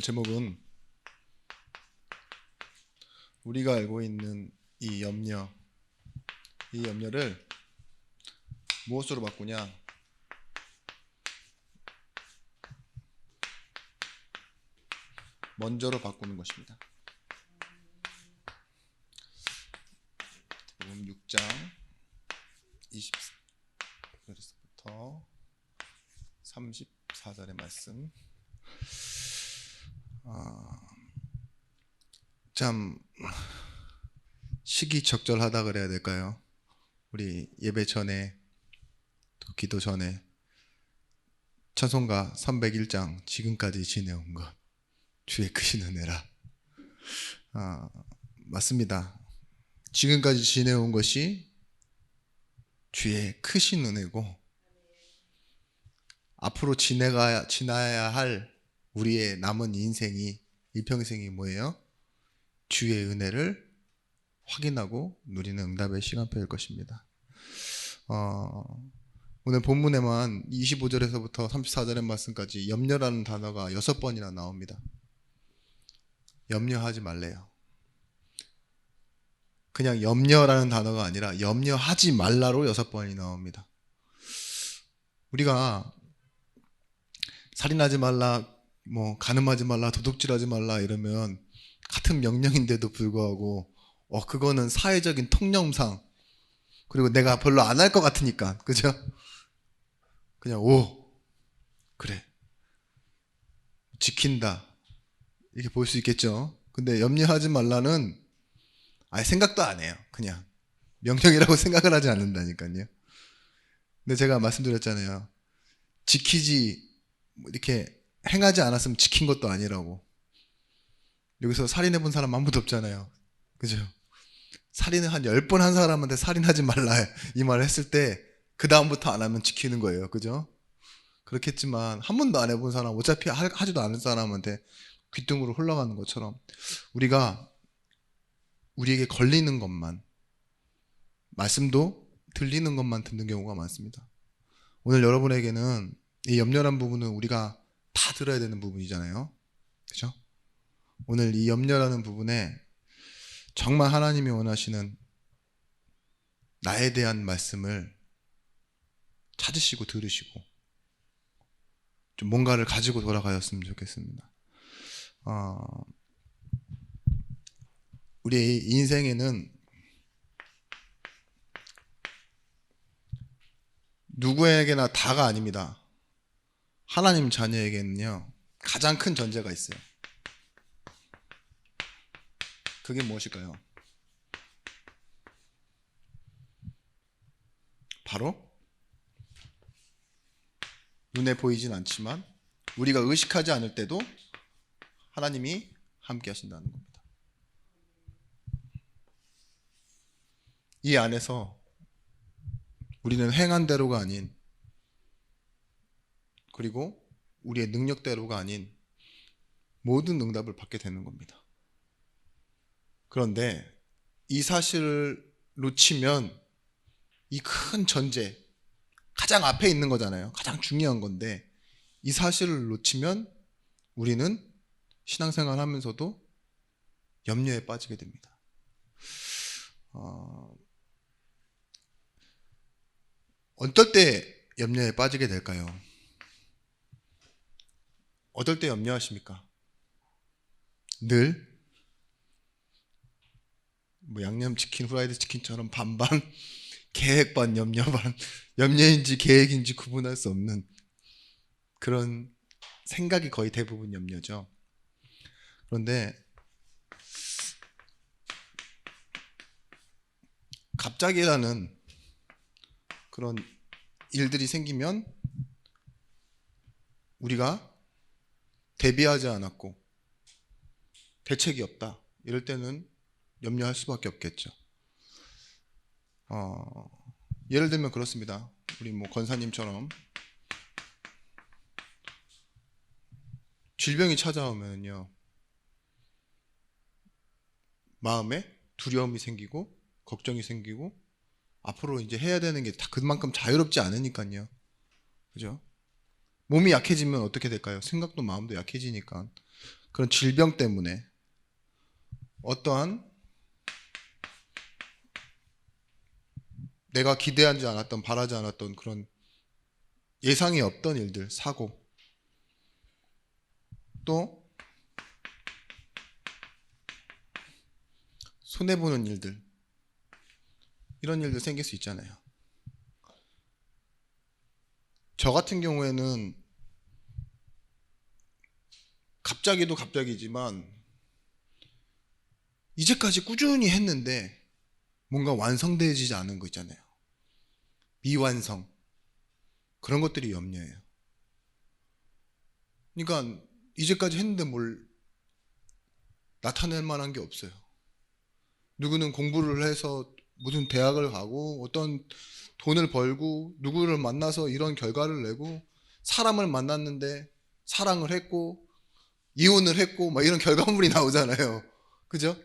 제목은 우리가 알고 있는 이 염려를 무엇으로 바꾸냐? 먼저로 바꾸는 것입니다. 6장 20절부터 34절의 말씀. 참 시기적절하다 그래야 될까요? 우리 예배 전에 또 기도 전에 찬송가 301장 지금까지 지내온 것 주의 크신 은혜라. 맞습니다. 지금까지 지내온 것이 주의 크신 은혜고, 앞으로 지나야 할 우리의 남은 인생이, 일평생이 뭐예요? 주의 은혜를 확인하고 누리는 응답의 시간표일 것입니다. 오늘 본문에만 25절에서부터 34절의 말씀까지 염려라는 단어가 6번이나 나옵니다. 염려하지 말래요. 그냥 염려라는 단어가 아니라 염려하지 말라로 6번이 나옵니다. 우리가 살인하지 말라, 간음하지 말라, 도둑질하지 말라 이러면 같은 명령인데도 불구하고 그거는 사회적인 통념상, 그리고 내가 별로 안 할 것 같으니까, 그죠? 그냥 그래, 지킨다 이렇게 볼 수 있겠죠. 근데 염려하지 말라는 아예 생각도 안 해요. 그냥 명령이라고 생각을 하지 않는다니까요. 근데 제가 말씀드렸잖아요. 이렇게 행하지 않았으면 지킨 것도 아니라고. 여기서 살인해본 사람 아무도 없잖아요. 그죠? 살인을 한 10번 한 사람한테 살인하지 말라 이 말을 했을 때 그 다음부터 안 하면 지키는 거예요. 그죠? 그렇겠지만 한 번도 안 해본 사람, 어차피 하지도 않은 사람한테 귀등으로 흘러가는 것처럼 우리가 우리에게 걸리는 것만, 말씀도 들리는 것만 듣는 경우가 많습니다. 오늘 여러분에게는 이 염려란 부분은 우리가 다 들어야 되는 부분이잖아요. 그죠? 오늘 이 염려라는 부분에 정말 하나님이 원하시는 나에 대한 말씀을 찾으시고 들으시고 좀 뭔가를 가지고 돌아가셨으면 좋겠습니다. 우리 인생에는 누구에게나 다가 아닙니다. 하나님 자녀에게는요, 가장 큰 전제가 있어요. 그게 무엇일까요? 바로 눈에 보이진 않지만 우리가 의식하지 않을 때도 하나님이 함께 하신다는 겁니다. 이 안에서 우리는 행한 대로가 아닌, 그리고 우리의 능력대로가 아닌 모든 응답을 받게 되는 겁니다. 그런데 이 사실을 놓치면 이 큰 전제, 가장 앞에 있는 거잖아요. 가장 중요한 건데 이 사실을 놓치면 우리는 신앙생활 하면서도 염려에 빠지게 됩니다. 어떨 때 염려에 빠지게 될까요? 어떨 때 염려하십니까? 늘 양념치킨, 후라이드 치킨처럼 반반, 계획 반, 염려 반, 염려인지 계획인지 구분할 수 없는 그런 생각이 거의 대부분 염려죠. 그런데 갑자기라는 그런 일들이 생기면 우리가 대비하지 않았고 대책이 없다, 이럴 때는 염려할 수밖에 없겠죠. 예를 들면 그렇습니다. 우리 권사님처럼 질병이 찾아오면요, 마음에 두려움이 생기고 걱정이 생기고 앞으로 이제 해야 되는 게 다 그만큼 자유롭지 않으니까요. 그죠? 몸이 약해지면 어떻게 될까요? 생각도 마음도 약해지니까 그런 질병 때문에 어떠한 내가 기대하지 않았던, 바라지 않았던 그런 예상이 없던 일들, 사고, 또 손해보는 일들, 이런 일도 생길 수 있잖아요. 저 같은 경우에는 갑자기도 갑자기지만 이제까지 꾸준히 했는데 뭔가 완성되지 않은 거 있잖아요. 미완성. 그런 것들이 염려예요. 그러니까 이제까지 했는데 뭘 나타낼 만한 게 없어요. 누구는 공부를 해서 무슨 대학을 가고 어떤 돈을 벌고 누구를 만나서 이런 결과를 내고 사람을 만났는데 사랑을 했고 이혼을 했고 막 이런 결과물이 나오잖아요. 그죠?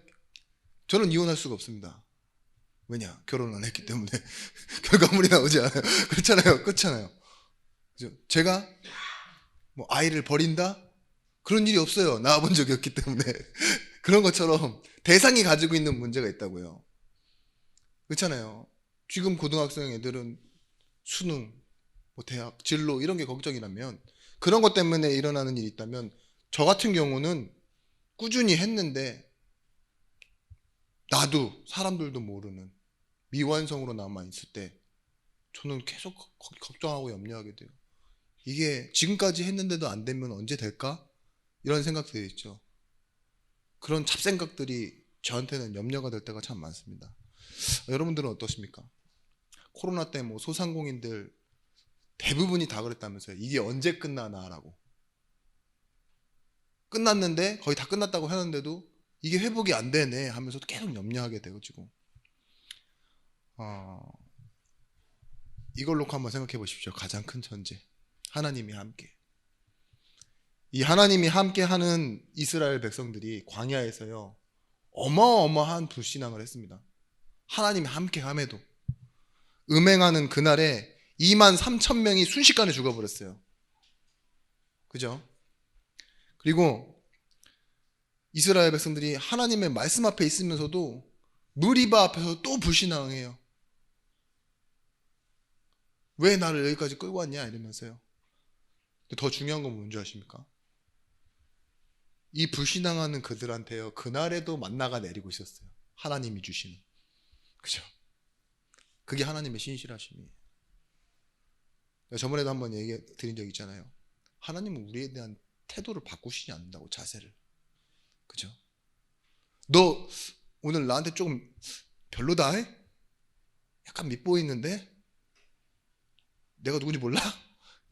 저는 이혼할 수가 없습니다. 왜냐? 결혼을 안 했기 때문에 결과물이 나오지 않아요. 그렇잖아요. 그렇잖아요. 그죠? 제가 뭐 아이를 버린다? 그런 일이 없어요. 낳아본 적이 없기 때문에. 그런 것처럼 대상이 가지고 있는 문제가 있다고요. 그렇잖아요. 지금 고등학생 애들은 수능, 뭐 대학, 진로 이런 게 걱정이라면 그런 것 때문에 일어나는 일이 있다면 저 같은 경우는 꾸준히 했는데 나도 사람들도 모르는 미완성으로 남아 있을 때 저는 계속 걱정하고 염려하게 돼요. 이게 지금까지 했는데도 안 되면 언제 될까? 이런 생각들이 있죠. 그런 잡생각들이 저한테는 염려가 될 때가 참 많습니다. 여러분들은 어떠십니까? 코로나 때 뭐 소상공인들 대부분이 다 그랬다면서요. 이게 언제 끝나나라고. 끝났는데 거의 다 끝났다고 하는데도 이게 회복이 안 되네 하면서 계속 염려하게 되고 이걸 놓고 한번 생각해 보십시오. 가장 큰 전제. 하나님이 함께. 이 하나님이 함께 하는 이스라엘 백성들이 광야에서요. 어마어마한 불신앙을 했습니다. 하나님이 함께 함에도. 음행하는 그날에 2만 3천 명이 순식간에 죽어버렸어요. 그죠? 그리고 이스라엘 백성들이 하나님의 말씀 앞에 있으면서도 무리바 앞에서 또 불신앙해요. 왜 나를 여기까지 끌고 왔냐 이러면서요. 더 중요한 건 뭔지 아십니까? 이 불신앙하는 그들한테요. 그날에도 만나가 내리고 있었어요. 하나님이 주시는. 그죠? 그게 하나님의 신실하심이에요. 저번에도 한번 얘기 드린 적 있잖아요. 하나님은 우리에 대한 태도를 바꾸시지 않는다고, 자세를. 그죠? 너 오늘 나한테 조금 별로다? 약간 밉보이는데? 내가 누군지 몰라?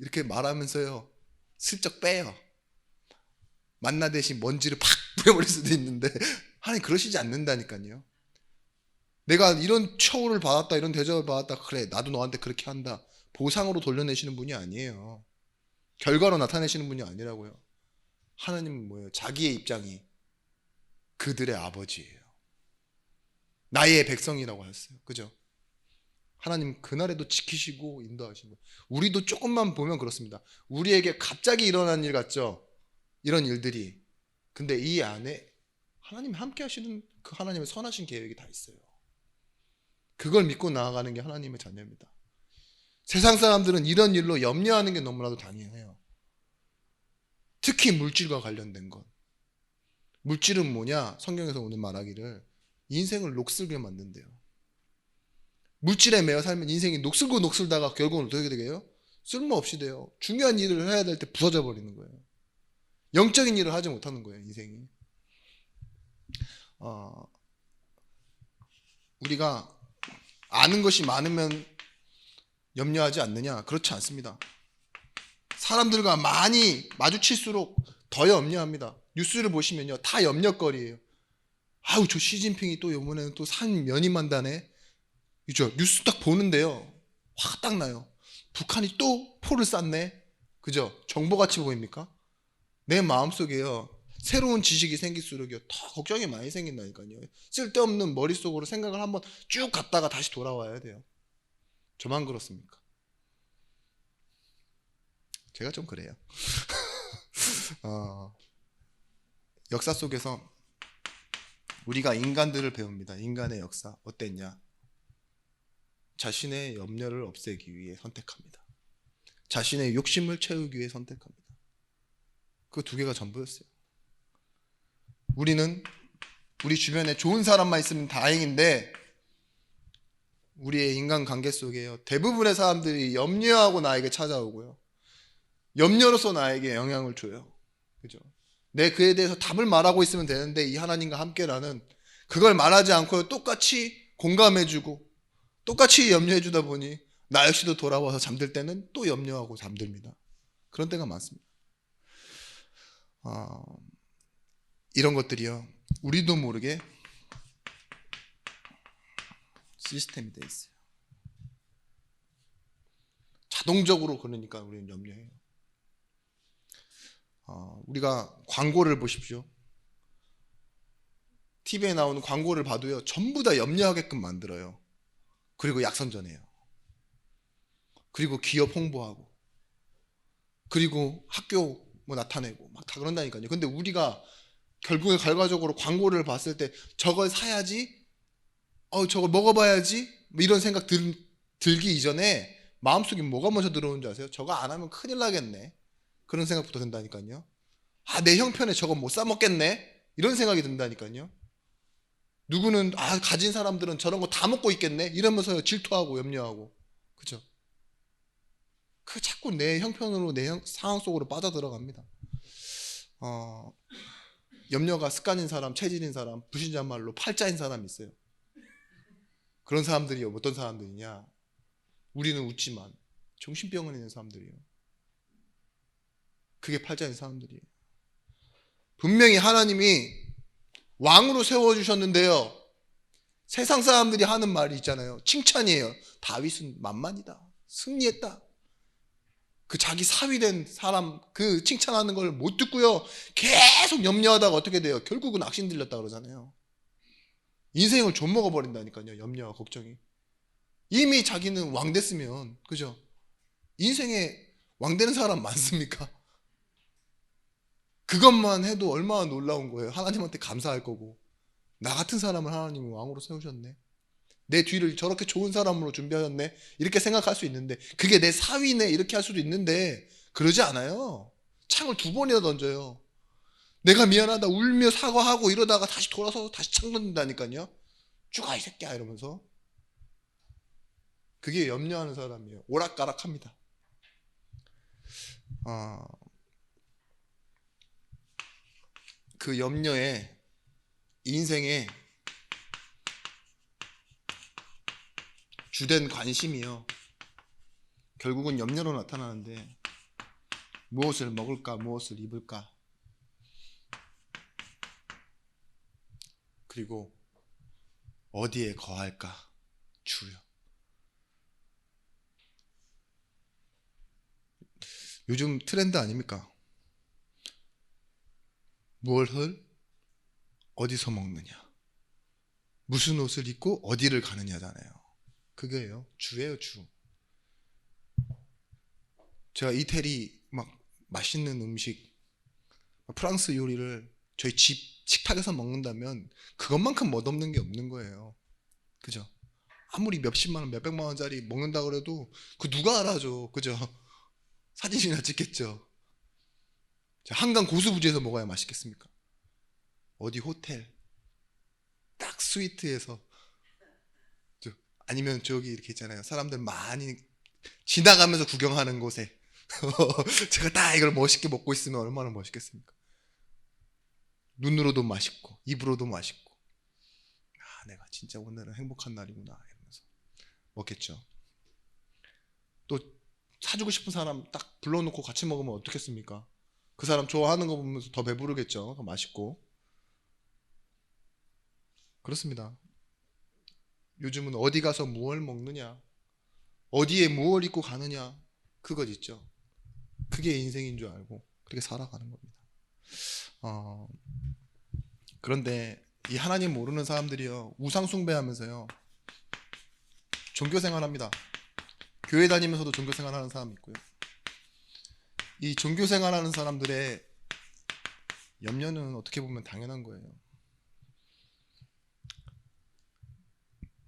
이렇게 말하면서요. 슬쩍 빼요. 만나 대신 먼지를 팍 뿌려버릴 수도 있는데 하나님 그러시지 않는다니까요. 내가 이런 처우를 받았다, 이런 대접을 받았다, 그래 나도 너한테 그렇게 한다, 보상으로 돌려내시는 분이 아니에요. 결과로 나타내시는 분이 아니라고요. 하나님은 뭐예요? 자기의 입장이 그들의 아버지예요. 나의 백성이라고 하셨어요. 그죠? 하나님 그날에도 지키시고 인도하시는 거예요. 우리도 조금만 보면 그렇습니다. 우리에게 갑자기 일어난 일 같죠? 이런 일들이. 근데 이 안에 하나님이 함께 하시는 그 하나님의 선하신 계획이 다 있어요. 그걸 믿고 나아가는 게 하나님의 자녀입니다. 세상 사람들은 이런 일로 염려하는 게 너무나도 당연해요. 특히 물질과 관련된 것. 물질은 뭐냐? 성경에서 오늘 말하기를 인생을 녹슬게 만든대요. 물질에 매여 살면 인생이 녹슬고 녹슬다가 결국은 어떻게 되게요? 쓸모없이 돼요. 중요한 일을 해야 될 때 부서져 버리는 거예요. 영적인 일을 하지 못하는 거예요, 인생이. 우리가 아는 것이 많으면 염려하지 않느냐? 그렇지 않습니다. 사람들과 많이 마주칠수록 더 염려합니다. 뉴스를 보시면요, 다 염려거리예요. 아우, 저 시진핑이 또 이번에는 또 산 연임한다네. 그죠? 뉴스 딱 보는데요, 화가 딱 나요. 북한이 또 포를 쐈네. 그죠? 정보같이 보입니까? 내 마음속에요, 새로운 지식이 생길수록요 더 걱정이 많이 생긴다니까요. 쓸데없는 머릿속으로 생각을 한번 쭉 갔다가 다시 돌아와야 돼요. 저만 그렇습니까? 제가 좀 그래요. 역사 속에서 우리가 인간들을 배웁니다. 인간의 역사 어땠냐? 자신의 염려를 없애기 위해 선택합니다. 자신의 욕심을 채우기 위해 선택합니다. 그 두 개가 전부였어요. 우리는 우리 주변에 좋은 사람만 있으면 다행인데 우리의 인간관계 속에요, 대부분의 사람들이 염려하고 나에게 찾아오고요, 염려로서 나에게 영향을 줘요. 그죠? 내 그에 대해서 답을 말하고 있으면 되는데 이 하나님과 함께라는 그걸 말하지 않고 똑같이 공감해주고 똑같이 염려해주다 보니 나 역시도 돌아와서 잠들 때는 또 염려하고 잠듭니다. 그런 때가 많습니다. 이런 것들이요, 우리도 모르게 시스템이 돼 있어요. 자동적으로. 그러니까 우리는 염려해요. 우리가 광고를 보십시오. TV에 나오는 광고를 봐도요, 전부 다 염려하게끔 만들어요. 그리고 약선전해요. 그리고 기업 홍보하고, 그리고 학교 뭐 나타내고 막 다 그런다니까요. 근데 우리가 결국에 결과적으로 광고를 봤을 때 저걸 사야지, 저걸 먹어봐야지, 뭐 이런 생각 들기 이전에 마음속에 뭐가 먼저 들어오는 줄 아세요? 저거 안 하면 큰일 나겠네, 그런 생각부터 든다니까요. 내 형편에 저거 못 사 먹겠네, 이런 생각이 든다니까요. 누구는 가진 사람들은 저런 거 다 먹고 있겠네, 이러면서 질투하고 염려하고. 그죠? 그 자꾸 내 형편으로 내 상황 속으로 빠져들어갑니다. 염려가 습관인 사람, 체질인 사람, 불신자 말로 팔자인 사람이 있어요. 그런 사람들이 어떤 사람들이냐? 우리는 웃지만 정신병원 있는 사람들이에요. 그게 팔자인 사람들이에요. 분명히 하나님이 왕으로 세워주셨는데요, 세상 사람들이 하는 말이 있잖아요. 칭찬이에요. 다윗은 만만이다, 승리했다. 그 자기 사위된 사람 그 칭찬하는 걸 못 듣고요, 계속 염려하다가 어떻게 돼요? 결국은 악신 들렸다 그러잖아요. 인생을 좀먹어 버린다니까요, 염려와 걱정이. 이미 자기는 왕 됐으면, 그죠? 인생에 왕 되는 사람 많습니까? 그것만 해도 얼마나 놀라운 거예요. 하나님한테 감사할 거고, 나 같은 사람을 하나님은 왕으로 세우셨네, 내 뒤를 저렇게 좋은 사람으로 준비하셨네, 이렇게 생각할 수 있는데, 그게 내 사위네 이렇게 할 수도 있는데 그러지 않아요. 창을 2번이나 던져요. 내가 미안하다 울며 사과하고 이러다가 다시 돌아서 다시 창 던진다니까요. 죽어 이 새끼야 이러면서. 그게 염려하는 사람이에요. 오락가락합니다. 그 염려에 인생에 주된 관심이요, 결국은 염려로 나타나는데, 무엇을 먹을까, 무엇을 입을까, 그리고 어디에 거할까, 주요. 요즘 트렌드 아닙니까? 무엇을 어디서 먹느냐, 무슨 옷을 입고 어디를 가느냐잖아요. 그게요, 주예요, 주. 제가 이태리 막 맛있는 음식, 프랑스 요리를 저희 집 식탁에서 먹는다면 그것만큼 멋없는 게 없는 거예요. 그죠? 아무리 몇십만 원, 몇백만 원짜리 먹는다 그래도 그 누가 알아줘, 그죠? 사진이나 찍겠죠. 한강 고수부지에서 먹어야 맛있겠습니까? 어디 호텔 딱 스위트에서, 아니면 저기 이렇게 있잖아요, 사람들 많이 지나가면서 구경하는 곳에 제가 딱 이걸 멋있게 먹고 있으면 얼마나 멋있겠습니까? 눈으로도 맛있고 입으로도 맛있고, 내가 진짜 오늘은 행복한 날이구나 이러면서 먹겠죠. 또 사주고 싶은 사람 딱 불러놓고 같이 먹으면 어떻겠습니까? 그 사람 좋아하는 거 보면서 더 배부르겠죠. 더 맛있고. 그렇습니다. 요즘은 어디 가서 무얼 먹느냐, 어디에 무얼 입고 가느냐, 그것 있죠. 그게 인생인 줄 알고 그렇게 살아가는 겁니다. 그런데 이 하나님 모르는 사람들이요, 우상 숭배하면서요 종교생활합니다. 교회 다니면서도 종교생활하는 사람 있고요. 이 종교생활하는 사람들의 염려는 어떻게 보면 당연한 거예요.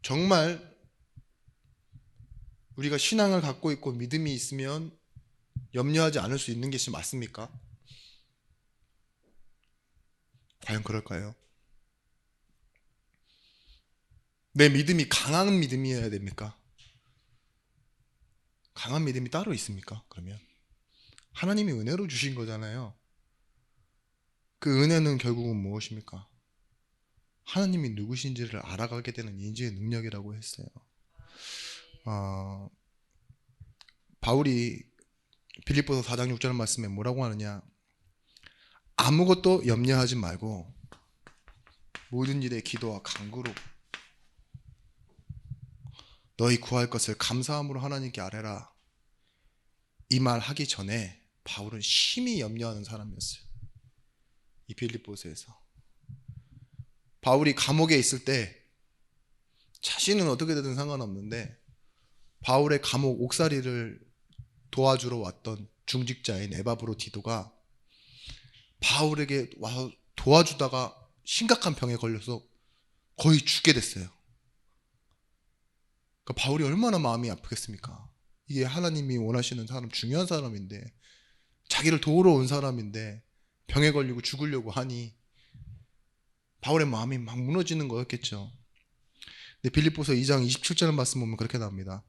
정말 우리가 신앙을 갖고 있고 믿음이 있으면 염려하지 않을 수 있는 것이 맞습니까? 과연 그럴까요? 내 믿음이 강한 믿음이어야 됩니까? 강한 믿음이 따로 있습니까? 그러면 하나님이 은혜로 주신 거잖아요. 그 은혜는 결국은 무엇입니까? 하나님이 누구신지를 알아가게 되는 인지의 능력이라고 했어요. 바울이 빌립보서 4장 6절 말씀에 뭐라고 하느냐? 아무것도 염려하지 말고 모든 일에 기도와 간구로 너희 구할 것을 감사함으로 하나님께 아뢰라. 이 말 하기 전에 바울은 심히 염려하는 사람이었어요. 이 빌립보서에서 바울이 감옥에 있을 때 자신은 어떻게 되든 상관없는데 바울의 감옥 옥살이를 도와주러 왔던 중직자인 에바브로디도가 바울에게 와서 도와주다가 심각한 병에 걸려서 거의 죽게 됐어요. 그러니까 바울이 얼마나 마음이 아프겠습니까? 이게 하나님이 원하시는 사람, 중요한 사람인데, 자기를 도우러 온 사람인데 병에 걸리고 죽으려고 하니 바울의 마음이 막 무너지는 거였겠죠. 근데 빌립보서 2장 27절 말씀 보면 그렇게 나옵니다.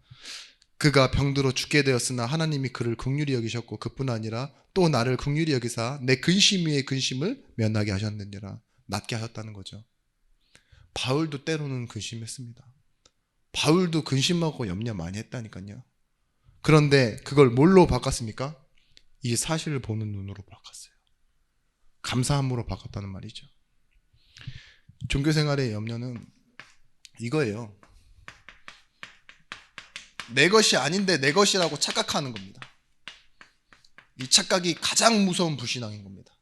그가 병들어 죽게 되었으나 하나님이 그를 긍휼히 여기셨고 그뿐 아니라 또 나를 긍휼히 여기사 내 근심 위에 근심을 면하게 하셨느니라. 낫게 하셨다는 거죠. 바울도 때로는 근심했습니다. 바울도 근심하고 염려 많이 했다니까요. 그런데 그걸 뭘로 바꿨습니까? 이 사실을 보는 눈으로 바꿨어요. 감사함으로 바꿨다는 말이죠. 종교생활의 염려는 이거예요. 내 것이 아닌데 내 것이라고 착각하는 겁니다. 이 착각이 가장 무서운 불신앙인 겁니다.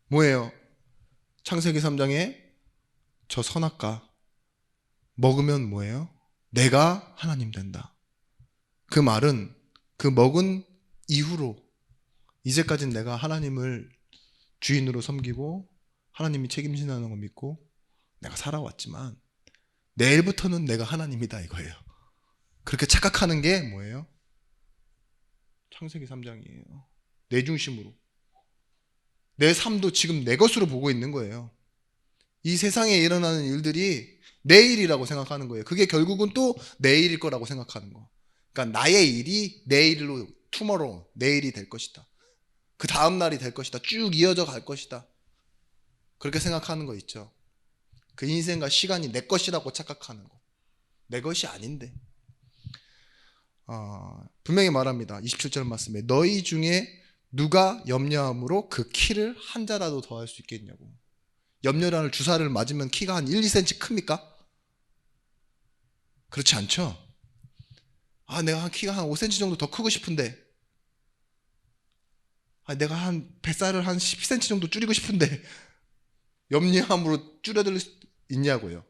뭐예요? 창세기 3장에 저 선악과 먹으면 뭐예요? 내가 하나님 된다. 그 말은 그 먹은 이후로 이제까지는 내가 하나님을 주인으로 섬기고 하나님이 책임진다는 걸 믿고 내가 살아왔지만 내일부터는 내가 하나님이다 이거예요. 그렇게 착각하는 게 뭐예요? 창세기 3장이에요. 내 중심으로. 내 삶도 지금 내 것으로 보고 있는 거예요. 이 세상에 일어나는 일들이 내일이라고 생각하는 거예요. 그게 결국은 또 내일일 거라고 생각하는 거. 그러니까 나의 일이 내일로 투머로우, 내일이 될 것이다. 그 다음 날이 될 것이다. 쭉 이어져 갈 것이다. 그렇게 생각하는 거 있죠. 그 인생과 시간이 내 것이라고 착각하는 거. 내 것이 아닌데. 분명히 말합니다. 27절 말씀에 너희 중에 누가 염려함으로 그 키를 한 자라도 더할 수 있겠냐고. 염려라는 주사를 맞으면 키가 한 1, 2cm 큽니까? 그렇지 않죠? 내가 키가 한 5cm 정도 더 크고 싶은데, 내가 한 뱃살을 한 10cm 정도 줄이고 싶은데, 염려함으로 줄어들 수 있냐고요.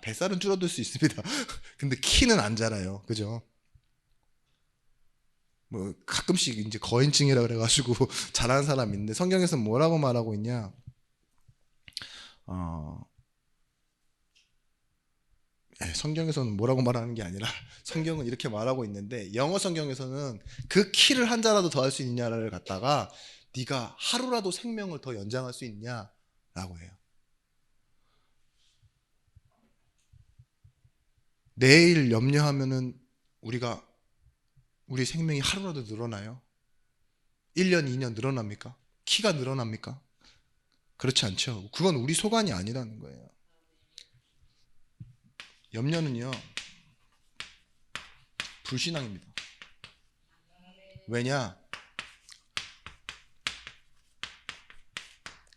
뱃살은 줄어들 수 있습니다. 근데 키는 안 자라요. 그죠? 뭐, 가끔씩 이제 거인증이라 그래가지고 잘하는 사람이 있는데, 성경에서는 뭐라고 말하고 있냐? 성경에서는 뭐라고 말하는 게 아니라 성경은 이렇게 말하고 있는데 영어 성경에서는 그 키를 한 자라도 더 할 수 있냐를 갖다가 네가 하루라도 생명을 더 연장할 수 있냐라고 해요. 내일 염려하면은 우리 생명이 하루라도 늘어나요? 1년, 2년 늘어납니까? 키가 늘어납니까? 그렇지 않죠. 그건 우리 소관이 아니라는 거예요. 염려는요, 불신앙입니다. 왜냐?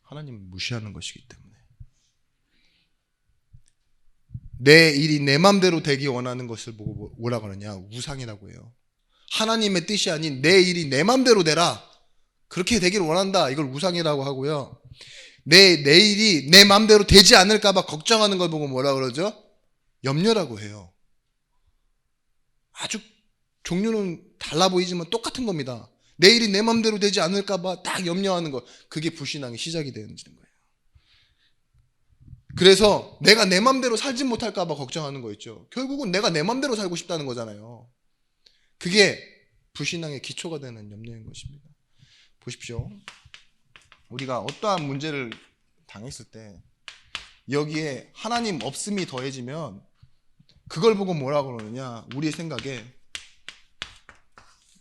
하나님을 무시하는 것이기 때문에. 내 일이 내 맘대로 되기 원하는 것을 보고 뭐라 그러냐? 우상이라고 해요. 하나님의 뜻이 아닌 내 일이 내 맘대로 되라. 그렇게 되기를 원한다. 이걸 우상이라고 하고요. 내 일이 내 맘대로 되지 않을까봐 걱정하는 걸 보고 뭐라 그러죠? 염려라고 해요. 아주 종류는 달라 보이지만 똑같은 겁니다. 내일이 내 맘대로 되지 않을까봐 딱 염려하는 거. 그게 불신앙의 시작이 되는 거예요. 그래서 내가 내 맘대로 살지 못할까봐 걱정하는 거 있죠. 결국은 내가 내 맘대로 살고 싶다는 거잖아요. 그게 불신앙의 기초가 되는 염려인 것입니다. 보십시오. 우리가 어떠한 문제를 당했을 때 여기에 하나님 없음이 더해지면 그걸 보고 뭐라고 그러느냐, 우리의 생각에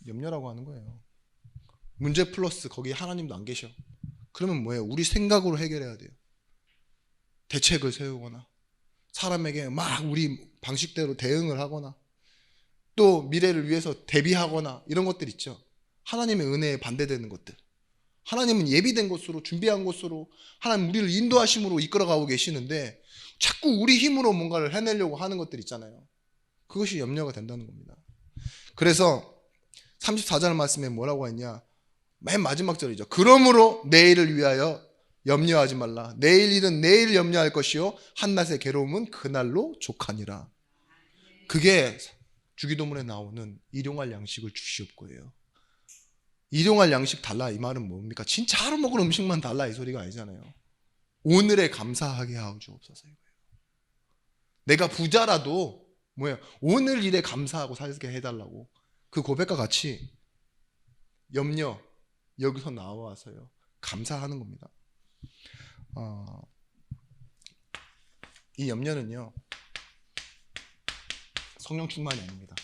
염려라고 하는 거예요. 문제 플러스 거기에 하나님도 안 계셔. 그러면 뭐예요? 우리 생각으로 해결해야 돼요. 대책을 세우거나 사람에게 막 우리 방식대로 대응을 하거나 또 미래를 위해서 대비하거나 이런 것들 있죠. 하나님의 은혜에 반대되는 것들. 하나님은 예비된 곳으로, 준비한 곳으로 하나님 우리를 인도하심으로 이끌어가고 계시는데 자꾸 우리 힘으로 뭔가를 해내려고 하는 것들 있잖아요. 그것이 염려가 된다는 겁니다. 그래서 34절 말씀에 뭐라고 했냐, 맨 마지막 절이죠. 그러므로 내일을 위하여 염려하지 말라. 내일 일은 내일 염려할 것이요 한낮의 괴로움은 그날로 족하니라. 그게 주기도문에 나오는 일용할 양식을 주시옵고예요. 일용할 양식 달라 이 말은 뭡니까? 진짜 하루 먹을 음식만 달라 이 소리가 아니잖아요. 오늘에 감사하게 하오 주옵소서 이거예요. 내가 부자라도 뭐예요? 오늘 일에 감사하고 살게 해달라고. 그 고백과 같이 염려 여기서 나와서요 감사하는 겁니다. 이 염려는요 성령 충만이 아닙니다.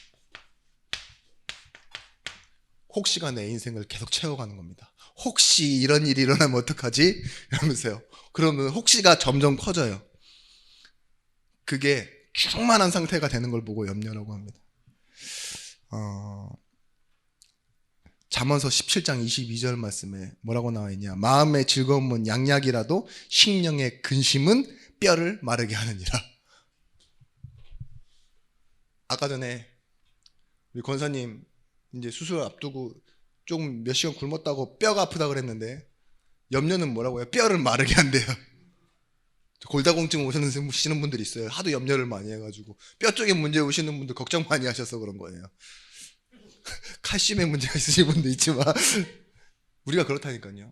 혹시가 내 인생을 계속 채워가는 겁니다. 혹시 이런 일이 일어나면 어떡하지? 이러면서요. 그러면 혹시가 점점 커져요. 그게 충만한 상태가 되는 걸 보고 염려라고 합니다. 잠언서 17장 22절 말씀에 뭐라고 나와 있냐, 마음의 즐거움은 양약이라도 식령의 근심은 뼈를 마르게 하느니라. 아까 전에 우리 권사님 이제 수술 앞두고 조금 몇 시간 굶었다고 뼈가 아프다 그랬는데 염려는 뭐라고 해요? 뼈를 마르게 한대요. 골다공증 오시는 분들이 있어요. 하도 염려를 많이 해가지고 뼈 쪽에 문제 오시는 분들 걱정 많이 하셔서 그런 거예요. 칼슘에 문제가 있으신 분도 있지만 우리가 그렇다니까요.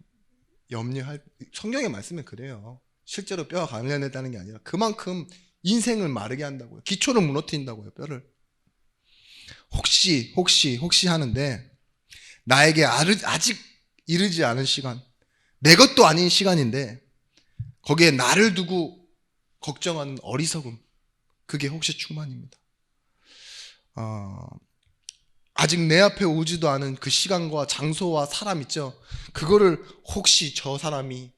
염려할, 성경의 말씀은 그래요. 실제로 뼈가 관련했다는 게 아니라 그만큼 인생을 마르게 한다고요. 기초를 무너뜨린다고요. 뼈를. 혹시 하는데 나에게 아직 이르지 않은 시간, 내 것도 아닌 시간인데 거기에 나를 두고 걱정하는 어리석음, 그게 혹시 충만입니다. 아직 내 앞에 오지도 않은 그 시간과 장소와 사람 있죠. 그거를 혹시 저 사람이,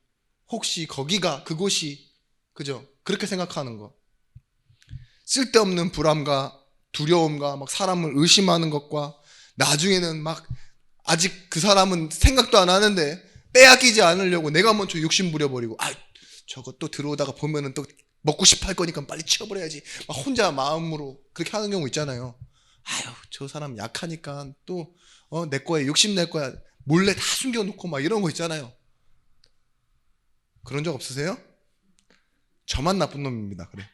혹시 거기가, 그곳이, 그죠? 그렇게 생각하는 거. 쓸데없는 불안과 두려움과 막 사람을 의심하는 것과 나중에는 막 아직 그 사람은 생각도 안 하는데 빼앗기지 않으려고 내가 먼저 욕심 부려버리고, 저거 또 들어오다가 보면은 또 먹고 싶어 할 거니까 빨리 치워버려야지, 막 혼자 마음으로 그렇게 하는 경우 있잖아요. 저 사람 약하니까 또 내 거에 욕심 낼 거야, 몰래 다 숨겨놓고 막 이런 거 있잖아요. 그런 적 없으세요? 저만 나쁜 놈입니다. 그래.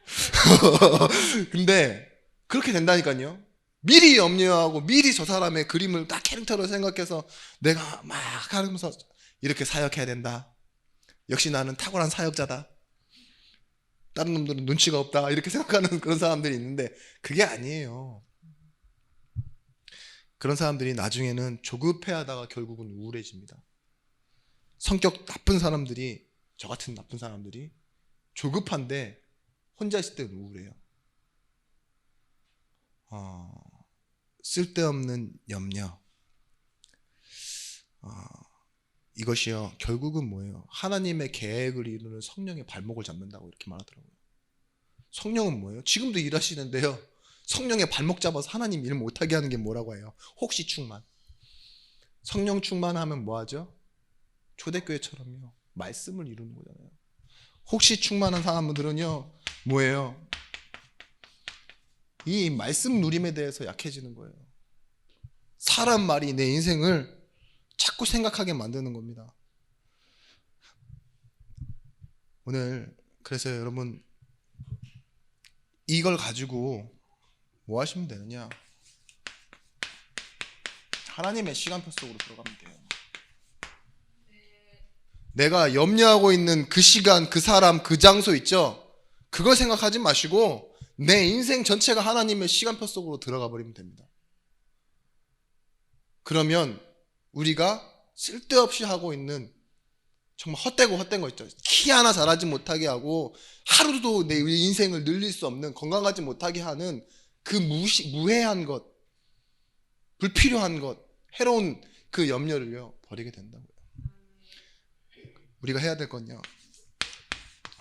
근데 그렇게 된다니까요. 미리 염려하고 미리 저 사람의 그림을 딱 캐릭터로 생각해서 내가 막 하면서 이렇게 사역해야 된다. 역시 나는 탁월한 사역자다. 다른 놈들은 눈치가 없다. 이렇게 생각하는 그런 사람들이 있는데 그게 아니에요. 그런 사람들이 나중에는 조급해하다가 결국은 우울해집니다. 성격 나쁜 사람들이, 저 같은 나쁜 사람들이 조급한데 혼자 있을 때는 우울해요. 쓸데없는 염려, 이것이요 결국은 뭐예요? 하나님의 계획을 이루는 성령의 발목을 잡는다고 이렇게 말하더라고요. 성령은 뭐예요? 지금도 일하시는데요, 성령의 발목 잡아서 하나님 일 못하게 하는 게 뭐라고 해요? 혹시 충만. 성령 충만하면 뭐하죠? 초대교회처럼요 말씀을 이루는 거잖아요. 혹시 충만한 사람들은요 뭐예요? 이 말씀 누림에 대해서 약해지는 거예요. 사람 말이 내 인생을 자꾸 생각하게 만드는 겁니다. 오늘 그래서 여러분 이걸 가지고 뭐 하시면 되느냐, 하나님의 시간표 속으로 들어가면 돼요. 내가 염려하고 있는 그 시간, 그 사람, 그 장소 있죠? 그걸 생각하지 마시고 내 인생 전체가 하나님의 시간표 속으로 들어가 버리면 됩니다. 그러면 우리가 쓸데없이 하고 있는 정말 헛된 거 있죠. 키 하나 자라지 못하게 하고 하루도 내 인생을 늘릴 수 없는, 건강하지 못하게 하는 그 무해한 것, 불필요한 것, 해로운 그 염려를요 버리게 된다고요. 우리가 해야 될 건요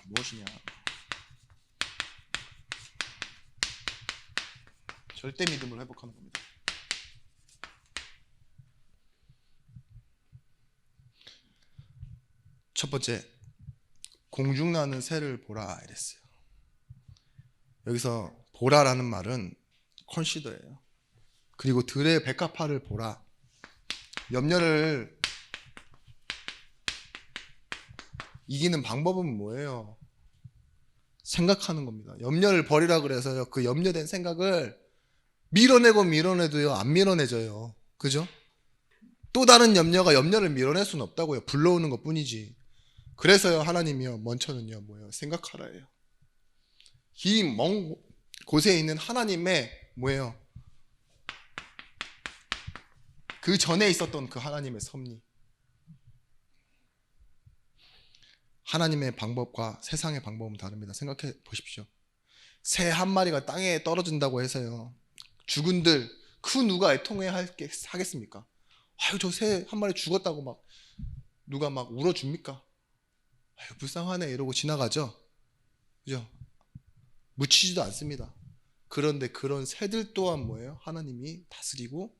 무엇이냐? 절대 믿음을 회복하는 겁니다. 첫 번째, 공중나는 새를 보라 이랬어요. 여기서 보라라는 말은 컨시더예요. 그리고 들의 백합화를 보라. 염려를 이기는 방법은 뭐예요? 생각하는 겁니다. 염려를 버리라 그래서요, 그 염려된 생각을 밀어내도요 안 밀어내져요. 그죠? 또 다른 염려가 염려를 밀어낼 수는 없다고요. 불러오는 것 뿐이지. 그래서요 하나님이요 먼저는요 뭐예요? 생각하라예요. 이 먼 곳에 있는 하나님의 뭐예요? 그 전에 있었던 그 하나님의 섭리, 하나님의 방법과 세상의 방법은 다릅니다. 생각해 보십시오. 새 한 마리가 땅에 떨어진다고 해서요 죽은들 그 누가 애통해 하겠습니까? 아유 저 새 한 마리 죽었다고 막 누가 막 울어줍니까? 아유 불쌍하네 이러고 지나가죠. 그죠? 묻히지도 않습니다. 그런데 그런 새들 또한 뭐예요? 하나님이 다스리고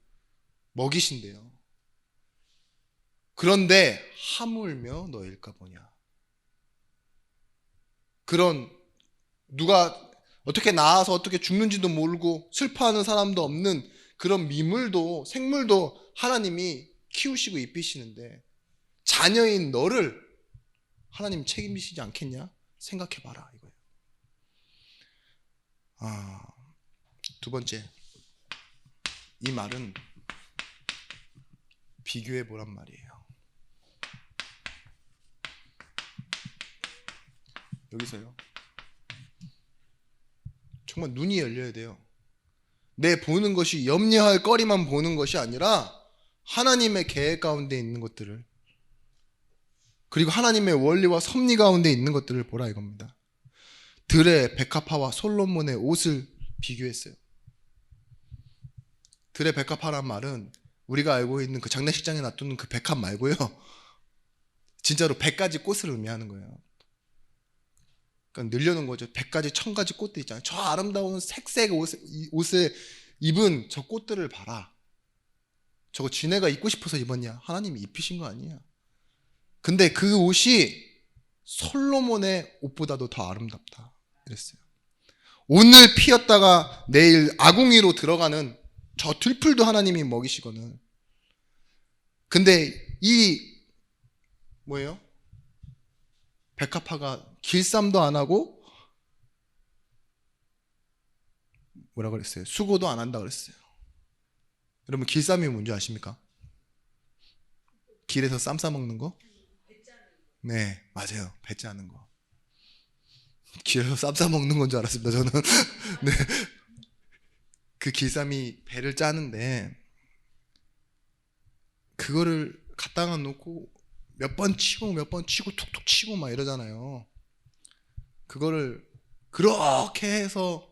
먹이신대요. 그런데 하물며 너일까 보냐. 그런 누가 어떻게 나와서 어떻게 죽는지도 모르고 슬퍼하는 사람도 없는 그런 미물도 생물도 하나님이 키우시고 입히시는데 자녀인 너를 하나님 책임지시지 않겠냐? 생각해봐라 이거예요. 두 번째, 이 말은 비교해보란 말이에요. 여기서요 정말 눈이 열려야 돼요. 내 보는 것이 염려할 거리만 보는 것이 아니라 하나님의 계획 가운데 있는 것들을, 그리고 하나님의 원리와 섭리 가운데 있는 것들을 보라 이겁니다. 들의 백합화와 솔로몬의 옷을 비교했어요. 들의 백합화란 말은 우리가 알고 있는 그 장례식장에 놔두는 그 백합 말고요 진짜로 100가지 꽃을 의미하는 거예요. 그러니까 늘려놓은 거죠. 100가지 1000가지 꽃들 있잖아요. 저 아름다운 색색 옷을 입은 저 꽃들을 봐라. 저거 지네가 입고 싶어서 입었냐? 하나님이 입히신 거 아니야. 근데 그 옷이 솔로몬의 옷보다도 더 아름답다 이랬어요. 오늘 피었다가 내일 아궁이로 들어가는 저 들풀도 하나님이 먹이시거든. 근데 이 뭐예요? 백합화가 길쌈도 안 하고 뭐라 그랬어요? 수고도 안 한다 그랬어요. 여러분 길쌈이 뭔지 아십니까? 길에서 쌈 싸먹는 거? 네 맞아요. 배 짜는 거. 길에서 쌈 싸먹는 건 줄 알았습니다 저는. 네. 그 길쌈이 배를 짜는데 그거를 갖다가 놓고 몇 번 치고 툭툭 치고 막 이러잖아요. 그거를 그렇게 해서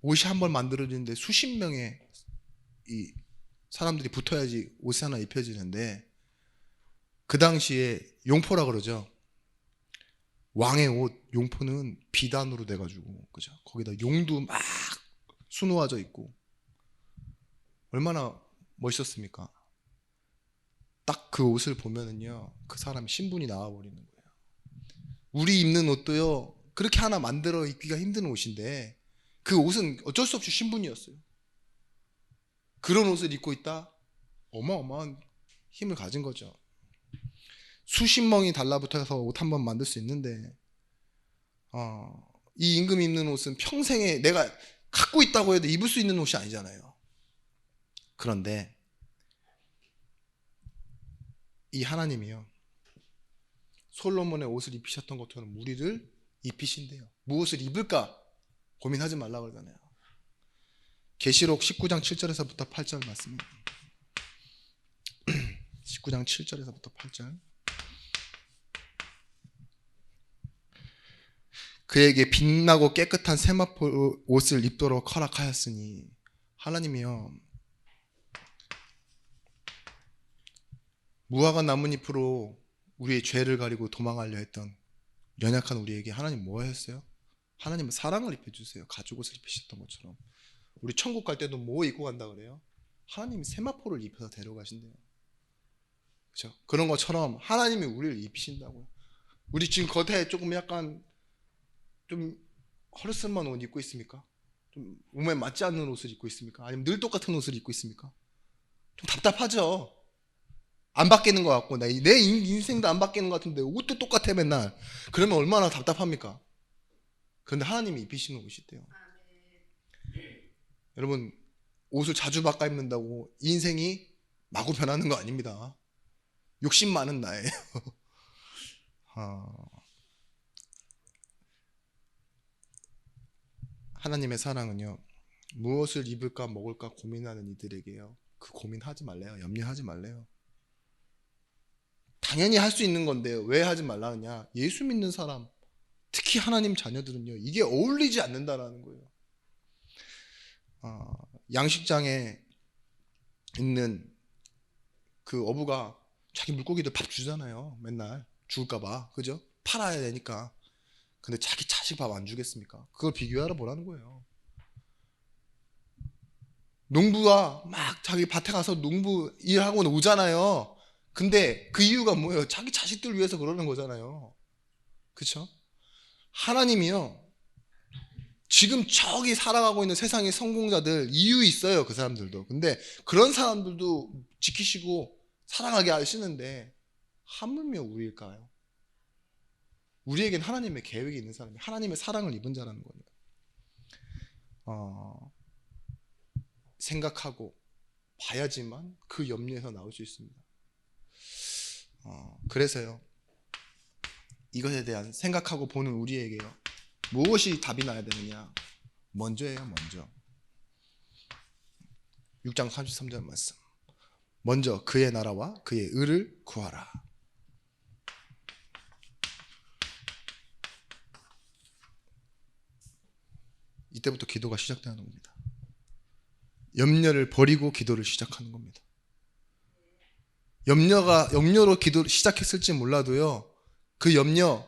옷이 한 번 만들어지는데 수십 명의 이 사람들이 붙어야지 옷이 하나 입혀지는데 그 당시에 용포라 그러죠. 왕의 옷 용포는 비단으로 돼가지고 그죠. 거기다 용도 막 수놓아져 있고 얼마나 멋있었습니까? 딱 그 옷을 보면은요 그 사람 신분이 나와버리는 거예요. 우리 입는 옷도요 그렇게 하나 만들어 입기가 힘든 옷인데 그 옷은 어쩔 수 없이 신분이었어요. 그런 옷을 입고 있다? 어마어마한 힘을 가진 거죠. 수십 멍이 달라붙어서 옷 한 번 만들 수 있는데 이 임금이 입는 옷은 평생에 내가 갖고 있다고 해도 입을 수 있는 옷이 아니잖아요. 그런데 이 하나님이요, 솔로몬의 옷을 입히셨던 것처럼 우리를 입히신대요. 무엇을 입을까 고민하지 말라고 그러잖아요. 계시록 19장 7절에서부터 8절 말씀입니다. 19장 7절에서부터 8절. 그에게 빛나고 깨끗한 세마포 옷을 입도록 허락하였으니, 하나님이요, 무화과 나뭇잎으로 우리의 죄를 가리고 도망하려 했던 연약한 우리에게 하나님 뭐 하셨어요? 하나님은 사랑을 입혀주세요. 가죽옷을 입히셨던 것처럼. 우리 천국 갈 때도 뭐 입고 간다 그래요? 하나님이 세마포를 입혀서 데려가신대요. 그렇죠? 그런 것처럼 하나님이 우리를 입히신다고요. 우리 지금 겉에 조금 약간 좀 허르슨만 옷 입고 있습니까? 좀 몸에 맞지 않는 옷을 입고 있습니까? 아니면 늘 똑같은 옷을 입고 있습니까? 좀 답답하죠. 안 바뀌는 것 같고, 내 인생도 안 바뀌는 것 같은데 옷도 똑같아 맨날. 그러면 얼마나 답답합니까? 그런데 하나님이 입히시는 옷이대요. 여러분, 옷을 자주 바꿔 입는다고 인생이 마구 변하는 거 아닙니다. 욕심 많은 나예요. 하나님의 사랑은요, 무엇을 입을까 먹을까 고민하는 이들에게요, 그 고민하지 말래요. 염려하지 말래요. 당연히 할 수 있는 건데요, 왜 하지 말라 하냐? 예수 믿는 사람, 특히 하나님 자녀들은요, 이게 어울리지 않는다라는 거예요. 양식장에 있는 그 어부가 자기 물고기들 밥 주잖아요. 맨날 죽을까봐, 그죠? 팔아야 되니까. 근데 자기 자식 밥 안 주겠습니까? 그걸 비교하러 보라는 거예요. 농부가 막 자기 밭에 가서 농부 일하고 오잖아요. 근데 그 이유가 뭐예요? 자기 자식들 위해서 그러는 거잖아요. 그렇죠? 하나님이요, 지금 저기 살아가고 있는 세상의 성공자들 이유 있어요. 그 사람들도. 근데 그런 사람들도 지키시고 사랑하게 하시는데 하물며 우리일까요? 우리에겐 하나님의 계획이 있는 사람이, 하나님의 사랑을 입은 자라는 거예요. 생각하고 봐야지만 그 염려에서 나올 수 있습니다. 그래서요, 이것에 대한 생각하고 보는 우리에게요, 무엇이 답이 나야 되느냐? 먼저예요, 먼저. 6장 33절 말씀. 먼저 그의 나라와 그의 의를 구하라. 이때부터 기도가 시작되는 겁니다. 염려를 버리고 기도를 시작하는 겁니다. 염려로 기도를 시작했을지 몰라도요, 그 염려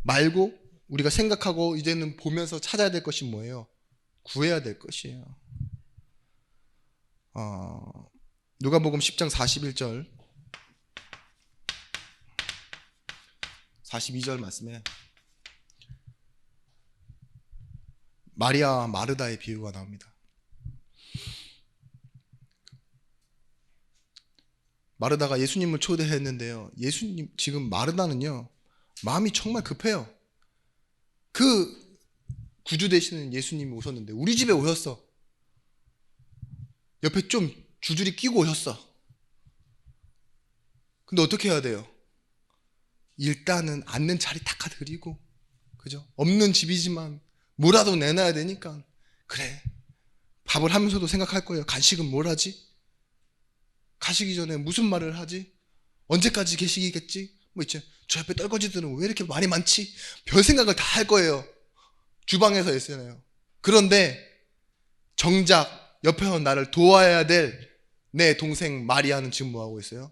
말고 우리가 생각하고 이제는 보면서 찾아야 될 것이 뭐예요? 구해야 될 것이에요. 누가복음 10장 41절 42절 말씀에 마리아와 마르다의 비유가 나옵니다. 마르다가 예수님을 초대했는데요, 예수님, 지금 마르다는요, 마음이 정말 급해요. 그 구주 되시는 예수님이 오셨는데, 우리 집에 오셨어. 옆에 좀 줄줄이 끼고 오셨어. 근데 어떻게 해야 돼요? 일단은 앉는 자리 닦아드리고, 그죠? 없는 집이지만 뭐라도 내놔야 되니까, 그래, 밥을 하면서도 생각할 거예요. 간식은 뭘 하지? 가시기 전에 무슨 말을 하지? 언제까지 계시겠지? 뭐 있죠. 저 옆에 떨거지들은 왜 이렇게 말이 많지? 별 생각을 다 할 거예요. 주방에서 있잖아요. 그런데 정작 옆에서 나를 도와야 될 내 동생 마리아는 지금 뭐 하고 있어요?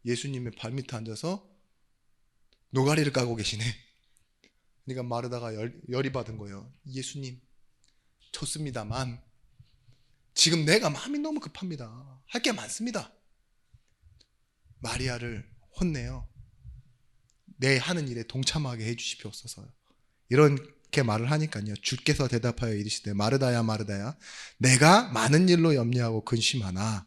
예수님의 발밑에 앉아서 노가리를 까고 계시네. 그러니까 마르다가 열이 받은 거예요. 예수님, 좋습니다만 지금 내가 마음이 너무 급합니다. 할 게 많습니다. 마리아를 혼내요. 내 하는 일에 동참하게 해주시옵소서. 이렇게 말을 하니까요, 주께서 대답하여 이르시되, 마르다야 마르다야, 내가 많은 일로 염려하고 근심하나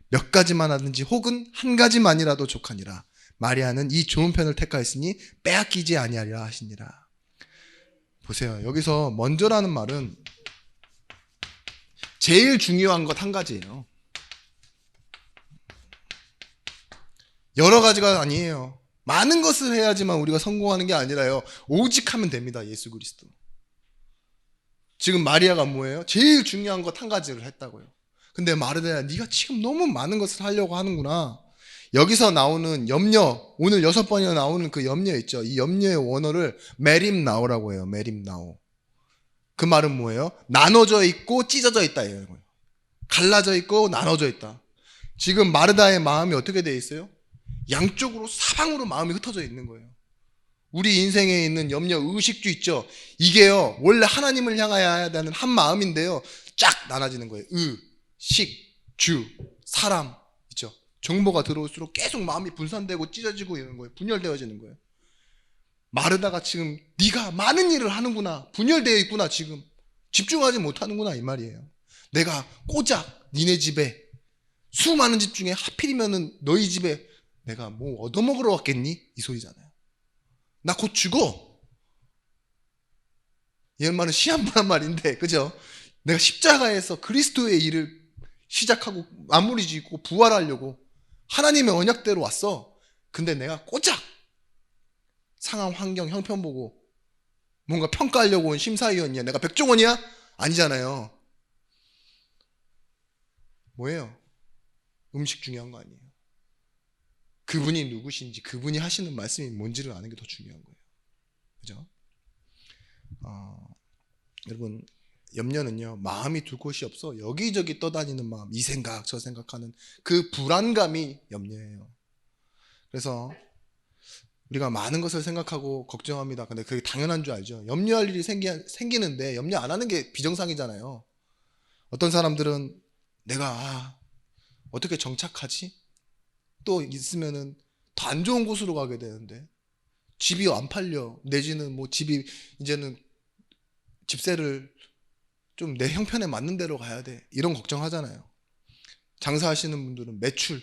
몇 가지만 하든지 혹은 한 가지만이라도 족하니라. 마리아는 이 좋은 편을 택하였으니 빼앗기지 아니하리라 하시니라. 보세요, 여기서 먼저라는 말은 제일 중요한 것 한 가지예요. 여러 가지가 아니에요. 많은 것을 해야지만 우리가 성공하는 게 아니라요. 오직 하면 됩니다. 예수 그리스도. 지금 마리아가 뭐예요? 제일 중요한 것 한 가지를 했다고요. 근데 마르다야, 네가 지금 너무 많은 것을 하려고 하는구나. 여기서 나오는 염려, 오늘 6번이나 나오는 그 염려 있죠. 이 염려의 원어를 메림나오라고 해요. 메림나오. 그 말은 뭐예요? 나눠져 있고 찢어져 있다 이거예요. 갈라져 있고 나눠져 있다. 지금 마르다의 마음이 어떻게 되어 있어요? 양쪽으로 사방으로 마음이 흩어져 있는 거예요. 우리 인생에 있는 염려, 의식주 있죠. 이게요, 원래 하나님을 향하여야 되는 한 마음인데요, 쫙 나눠지는 거예요. 식, 주, 사람 있죠. 정보가 들어올수록 계속 마음이 분산되고 찢어지고 이런 거예요. 분열되어지는 거예요. 마르다가 지금 네가 많은 일을 하는구나, 분열되어 있구나, 지금 집중하지 못하는구나 이 말이에요. 내가 고작 니네 집에 수많은 집 중에 하필이면은 너희 집에 내가 뭐 얻어먹으러 왔겠니? 이 소리잖아요. 나 곧 죽어. 이 말은 시한부란 말인데, 그죠? 내가 십자가에서 그리스도의 일을 시작하고 마무리 짓고 부활하려고 하나님의 언약대로 왔어. 근데 내가 고작 상황, 환경, 형편 보고 뭔가 평가하려고 온 심사위원이야. 내가 백종원이야? 아니잖아요. 뭐예요? 음식 중요한 거 아니에요. 그분이 누구신지, 그분이 하시는 말씀이 뭔지를 아는 게 더 중요한 거예요. 그죠? 여러분, 염려는요, 마음이 둘 곳이 없어 여기저기 떠다니는 마음, 이 생각 저 생각하는 그 불안감이 염려예요. 그래서 우리가 많은 것을 생각하고 걱정합니다. 근데 그게 당연한 줄 알죠. 염려할 일이 생기는데 염려 안 하는 게 비정상이잖아요. 어떤 사람들은 내가 어떻게 정착하지? 또 있으면은 더 안 좋은 곳으로 가게 되는데 집이 안 팔려, 내지는 뭐 집이 이제는 집세를 좀 내 형편에 맞는 데로 가야 돼, 이런 걱정하잖아요. 장사하시는 분들은 매출,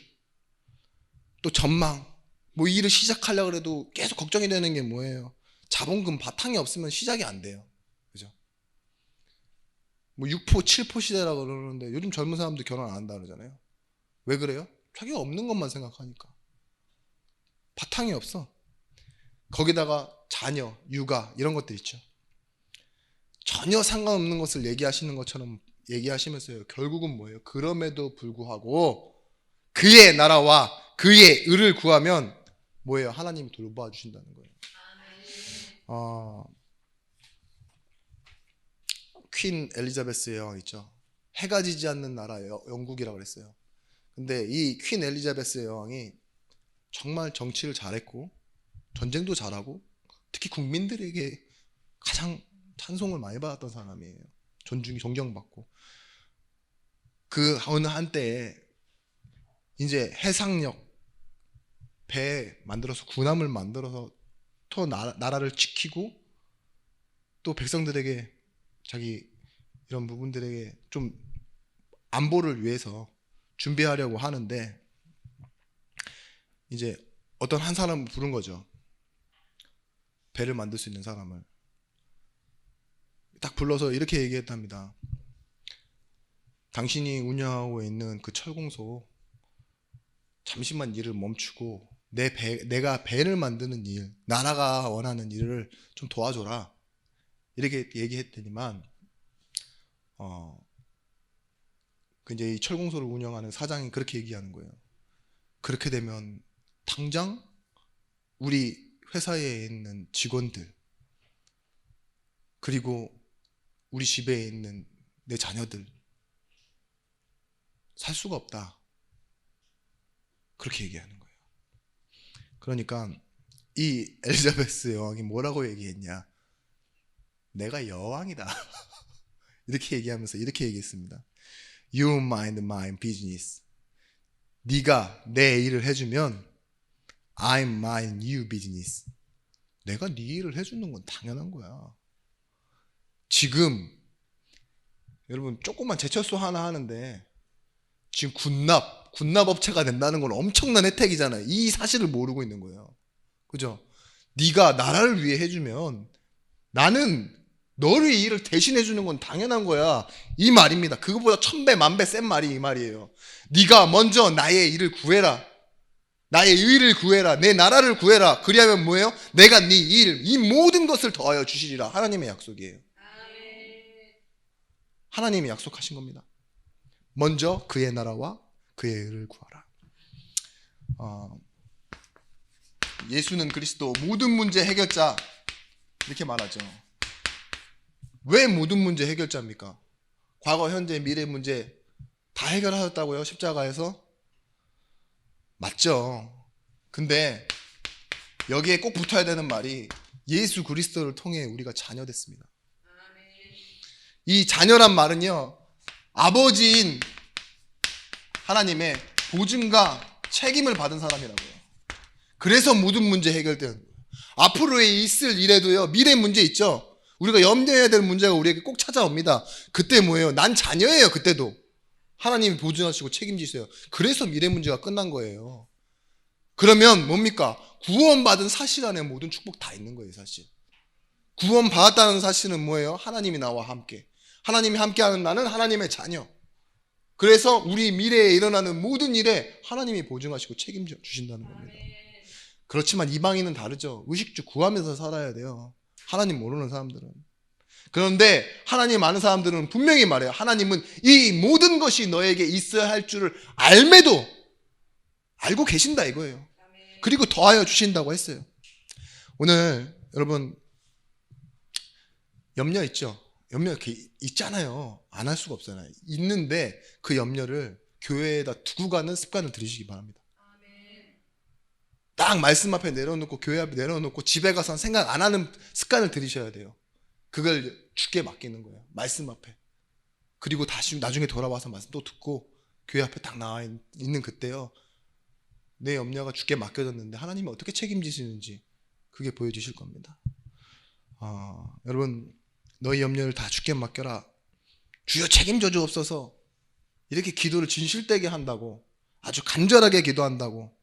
또 전망, 뭐 이 일을 시작하려고 해도 계속 걱정이 되는 게 뭐예요? 자본금 바탕이 없으면 시작이 안 돼요. 그죠? 뭐 6포, 7포 시대라고 그러는데 요즘 젊은 사람들 결혼 안 한다 그러잖아요. 왜 그래요? 자기가 없는 것만 생각하니까. 바탕이 없어. 거기다가 자녀, 육아 이런 것들 있죠. 전혀 상관없는 것을 얘기하시는 것처럼 얘기하시면서요, 결국은 뭐예요? 그럼에도 불구하고 그의 나라와 그의 의를 구하면 뭐예요? 하나님이 돌봐 주신다는 거예요. 퀸 엘리자베스 여왕 있죠. 해가 지지 않는 나라 영국이라고 그랬어요. 근데 이 퀸 엘리자베스 여왕이 정말 정치를 잘했고 전쟁도 잘하고 특히 국민들에게 가장 찬송을 많이 받았던 사람이에요. 존경받고. 그 어느 한때에 이제 해상력 배 만들어서 군함을 만들어서 또 나라를 지키고 또 백성들에게 자기 이런 부분들에게 좀 안보를 위해서 준비하려고 하는데 이제 어떤 한 사람을 부른 거죠. 배를 만들 수 있는 사람을 딱 불러서 이렇게 얘기했답니다. 당신이 운영하고 있는 그 철공소 잠시만 일을 멈추고 내가 배를 만드는 일, 나라가 원하는 일을 좀 도와줘라, 이렇게 얘기했더니만 그 이제 이 철공소를 운영하는 사장이 그렇게 얘기하는 거예요. 그렇게 되면 당장 우리 회사에 있는 직원들 그리고 우리 집에 있는 내 자녀들 살 수가 없다, 그렇게 얘기하는 거예요. 그러니까 이 엘리자베스 여왕이 뭐라고 얘기했냐? 내가 여왕이다. 이렇게 얘기하면서 이렇게 얘기했습니다. You mind my business. 네가 내 일을 해주면 I mind you business. 내가 네 일을 해주는 건 당연한 거야. 지금 여러분 조그만 제철소 하나 하는데 지금 군납업체가 된다는 건 엄청난 혜택이잖아요. 이 사실을 모르고 있는 거예요. 그죠? 네가 나라를 위해 해주면 나는 너를 이 일을 대신해 주는 건 당연한 거야, 이 말입니다. 그거보다 1000배 만배 센 말이 이 말이에요. 네가 먼저 나의 일을 구해라. 나의 의를 구해라. 내 나라를 구해라. 그리하면 뭐예요? 내가 네 일, 이 모든 것을 더하여 주시리라. 하나님의 약속이에요. 하나님이 약속하신 겁니다. 먼저 그의 나라와 그의 의를 구하라. 예수는 그리스도 모든 문제 해결자 이렇게 말하죠. 왜 모든 문제 해결자입니까? 과거, 현재, 미래 문제 다 해결하셨다고요? 십자가에서? 맞죠. 근데 여기에 꼭 붙어야 되는 말이 예수 그리스도를 통해 우리가 자녀 됐습니다. 이 자녀란 말은요, 아버지인 하나님의 보증과 책임을 받은 사람이라고요. 그래서 모든 문제 해결되는 거예요. 앞으로 있을 일에도요, 미래 문제 있죠. 우리가 염려해야 될 문제가 우리에게 꼭 찾아옵니다. 그때 뭐예요? 난 자녀예요. 그때도 하나님이 보증하시고 책임지세요. 그래서 미래 문제가 끝난 거예요. 그러면 뭡니까? 구원받은 사실 안에 모든 축복 다 있는 거예요. 사실 구원받았다는 사실은 뭐예요? 하나님이 나와 함께, 하나님이 함께하는 나는 하나님의 자녀. 그래서 우리 미래에 일어나는 모든 일에 하나님이 보증하시고 책임져 주신다는 겁니다. 그렇지만 이방인은 다르죠. 의식주 구하면서 살아야 돼요. 하나님 모르는 사람들은. 그런데 하나님 아는 사람들은 분명히 말해요. 하나님은 이 모든 것이 너에게 있어야 할 줄을 알매도 알고 계신다 이거예요. 그리고 더하여 주신다고 했어요. 오늘 여러분 염려 있죠? 염려 이렇게 있잖아요. 안 할 수가 없잖아요. 있는데 그 염려를 교회에다 두고 가는 습관을 들이시기 바랍니다. 딱 말씀 앞에 내려놓고 교회 앞에 내려놓고 집에 가서 생각 안 하는 습관을 들이셔야 돼요. 그걸 주께 맡기는 거예요. 말씀 앞에. 그리고 다시 나중에 돌아와서 말씀 또 듣고 교회 앞에 딱 나와 있는 그때요, 내 염려가 주께 맡겨졌는데 하나님이 어떻게 책임지시는지 그게 보여주실 겁니다. 여러분 너희 염려를 다 주께 맡겨라. 주여 책임져 주옵소서. 이렇게 기도를 진실되게 한다고, 아주 간절하게 기도한다고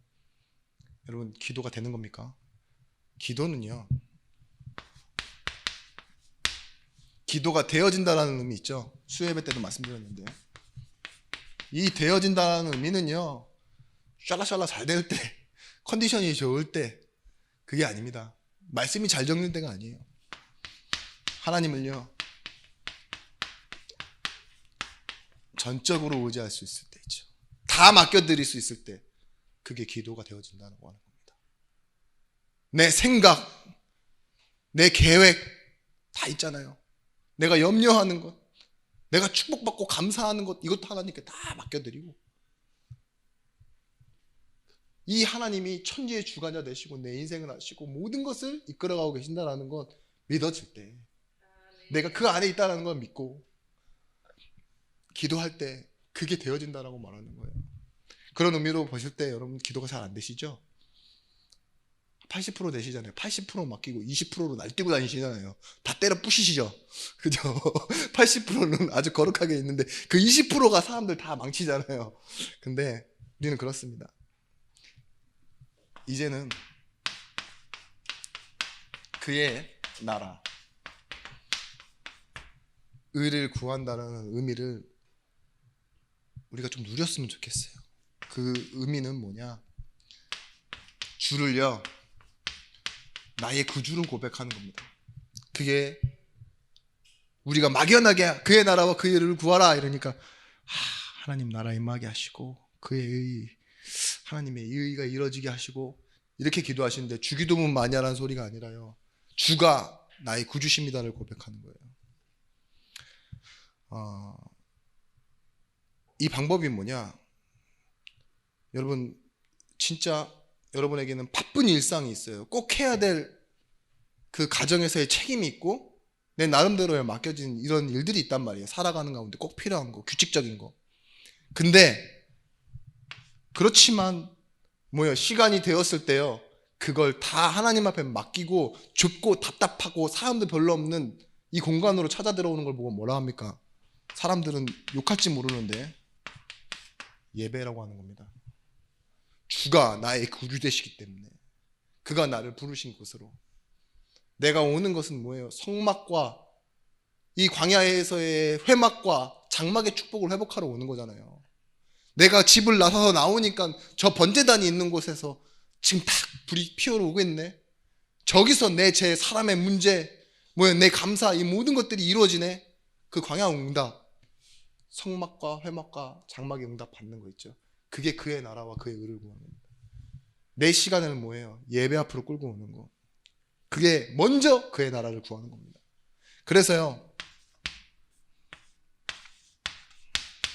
여러분 기도가 되는 겁니까? 기도는요, 기도가 되어진다라는 의미 있죠. 수요예배 때도 말씀드렸는데, 이 되어진다라는 의미는요, 샬라샬라 잘 될 때, 컨디션이 좋을 때, 그게 아닙니다. 말씀이 잘 적는 때가 아니에요. 하나님을요, 전적으로 의지할 수 있을 때 있죠. 다 맡겨드릴 수 있을 때, 그게 기도가 되어진다고 하는 겁니다. 내 생각, 내 계획 다 있잖아요. 내가 염려하는 것, 내가 축복받고 감사하는 것, 이것도 하나님께 다 맡겨드리고, 이 하나님이 천지의 주관자 되시고 내 인생을 아시고 모든 것을 이끌어가고 계신다는 것 믿어질 때, 내가 그 안에 있다는 걸 믿고 기도할 때 그게 되어진다라고 말하는 거예요. 그런 의미로 보실 때 여러분 기도가 잘 안 되시죠? 80% 되시잖아요. 80% 맡기고 20%로 날뛰고 다니시잖아요. 다 때려 부시시죠? 그죠? 80%는 아주 거룩하게 있는데 그 20%가 사람들 다 망치잖아요. 근데 우리는 그렇습니다. 이제는 그의 나라, 의를 구한다는 의미를 우리가 좀 누렸으면 좋겠어요. 그 의미는 뭐냐? 주를요, 나의 구주로 고백하는 겁니다. 그게 우리가 막연하게 그의 나라와 그의 의를 구하라 이러니까 하나님 나라 임하게 하시고 그의 의, 하나님의 의가 이루어지게 하시고 이렇게 기도하시는데, 주기도문 많이 하라는 소리가 아니라요, 주가 나의 구주십니다를 고백하는 거예요. 이 방법이 뭐냐? 여러분 진짜 여러분에게는 바쁜 일상이 있어요. 꼭 해야 될 그 가정에서의 책임이 있고 내 나름대로 맡겨진 이런 일들이 있단 말이에요. 살아가는 가운데 꼭 필요한 거, 규칙적인 거. 근데 그렇지만 뭐예요? 시간이 되었을 때요, 그걸 다 하나님 앞에 맡기고 좁고 답답하고 사람들 별로 없는 이 공간으로 찾아 들어오는 걸 보고 뭐라 합니까? 사람들은 욕할지 모르는데 예배라고 하는 겁니다. 주가 나의 구주 되시기 때문에, 그가 나를 부르신 곳으로. 내가 오는 것은 뭐예요? 성막과 이 광야에서의 회막과 장막의 축복을 회복하러 오는 거잖아요. 내가 집을 나서서 나오니까 저 번제단이 있는 곳에서 지금 탁 불이 피어오르고 있네. 저기서 제 사람의 문제, 내 감사, 이 모든 것들이 이루어지네. 그 광야 응답, 성막과 회막과 장막의 응답 받는 거 있죠. 그게 그의 나라와 그의 의를 구하는 겁니다. 내 시간을 뭐예요? 예배 앞으로 끌고 오는 거. 그게 먼저 그의 나라를 구하는 겁니다. 그래서요,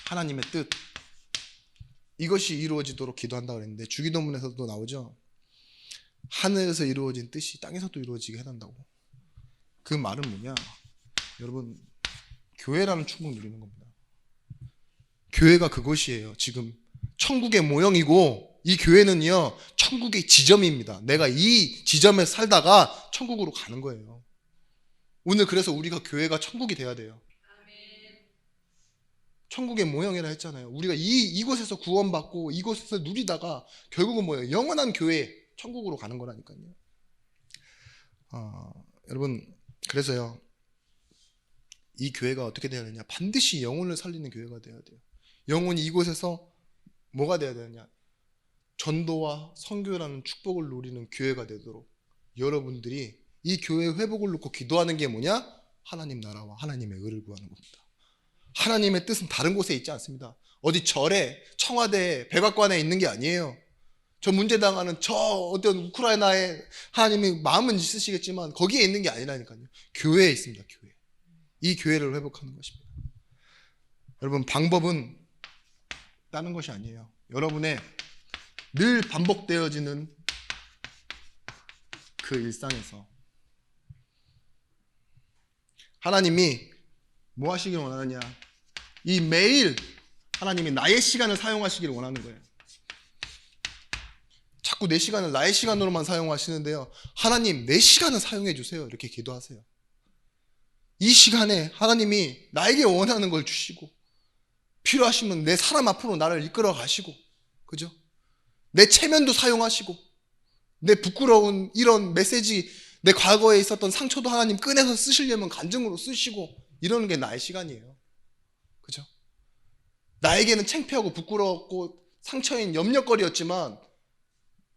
하나님의 뜻, 이것이 이루어지도록 기도한다고 그랬는데 주기도문에서도 나오죠. 하늘에서 이루어진 뜻이 땅에서도 이루어지게 해달라고. 그 말은 뭐냐? 여러분, 교회라는 축복 누리는 겁니다. 교회가 그것이에요. 지금 천국의 모형이고, 이 교회는요 천국의 지점입니다. 내가 이 지점에 살다가 천국으로 가는 거예요. 오늘 그래서 우리가 교회가 천국이 돼야 돼요. 천국의 모형이라 했잖아요. 우리가 이곳에서 구원받고 이곳에서 누리다가 결국은 뭐예요? 영원한 교회, 천국으로 가는 거라니까요. 여러분, 그래서요, 이 교회가 어떻게 되어야 되냐? 반드시 영혼을 살리는 교회가 되어야 돼요. 영혼이 이곳에서 뭐가 되어야 되느냐? 전도와 선교라는 축복을 누리는 교회가 되도록 여러분들이 이 교회의 회복을 놓고 기도하는 게 뭐냐? 하나님 나라와 하나님의 의를 구하는 겁니다. 하나님의 뜻은 다른 곳에 있지 않습니다. 어디 절에, 청와대에, 백악관에 있는 게 아니에요. 저 문제당하는 저 어떤 우크라이나에 하나님이 마음은 있으시겠지만 거기에 있는 게 아니라니까요. 교회에 있습니다. 교회. 이 교회를 회복하는 것입니다. 여러분, 방법은 다른 것이 아니에요. 여러분의 늘 반복되어지는 그 일상에서 하나님이 뭐 하시길 원하느냐? 이 매일 하나님이 나의 시간을 사용하시기를 원하는 거예요. 자꾸 내 시간을 나의 시간으로만 사용하시는데요, 하나님 내 시간을 사용해 주세요. 이렇게 기도하세요. 이 시간에 하나님이 나에게 원하는 걸 주시고, 필요하시면 내 사람 앞으로 나를 이끌어 가시고, 그죠? 내 체면도 사용하시고, 내 부끄러운 이런 메시지, 내 과거에 있었던 상처도 하나님 꺼내서 쓰시려면 간증으로 쓰시고, 이러는 게 나의 시간이에요. 그죠? 나에게는 창피하고 부끄럽고 상처인 염려거리였지만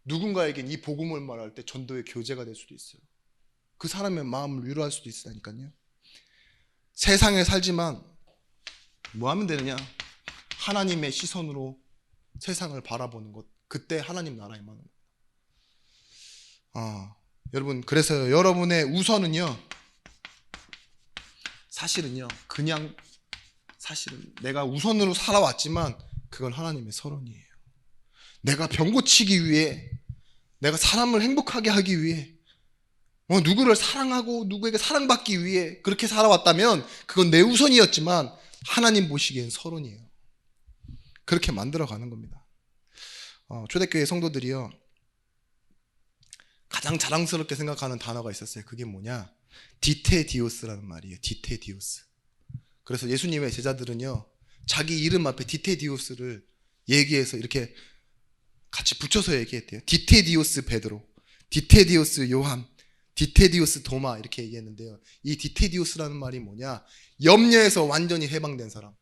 누군가에겐 이 복음을 말할 때 전도의 교재가 될 수도 있어요. 그 사람의 마음을 위로할 수도 있으니까요. 세상에 살지만 뭐 하면 되느냐? 하나님의 시선으로 세상을 바라보는 것. 그때 하나님 나라에 임하는 겁니다. 여러분, 그래서 여러분의 우선은요, 사실은요, 그냥 사실은 내가 우선으로 살아왔지만 그건 하나님의 서론이에요. 내가 병 고치기 위해, 내가 사람을 행복하게 하기 위해, 누구를 사랑하고 누구에게 사랑받기 위해 그렇게 살아왔다면 그건 내 우선이었지만 하나님 보시기엔 서론이에요. 그렇게 만들어가는 겁니다. 초대교회 성도들이요, 가장 자랑스럽게 생각하는 단어가 있었어요. 그게 뭐냐? 디테디오스라는 말이에요. 디테디오스. 그래서 예수님의 제자들은요, 자기 이름 앞에 디테디오스를 얘기해서 이렇게 같이 붙여서 얘기했대요. 디테디오스 베드로, 디테디오스 요한, 디테디오스 도마, 이렇게 얘기했는데요, 이 디테디오스라는 말이 뭐냐? 염려에서 완전히 해방된 사람.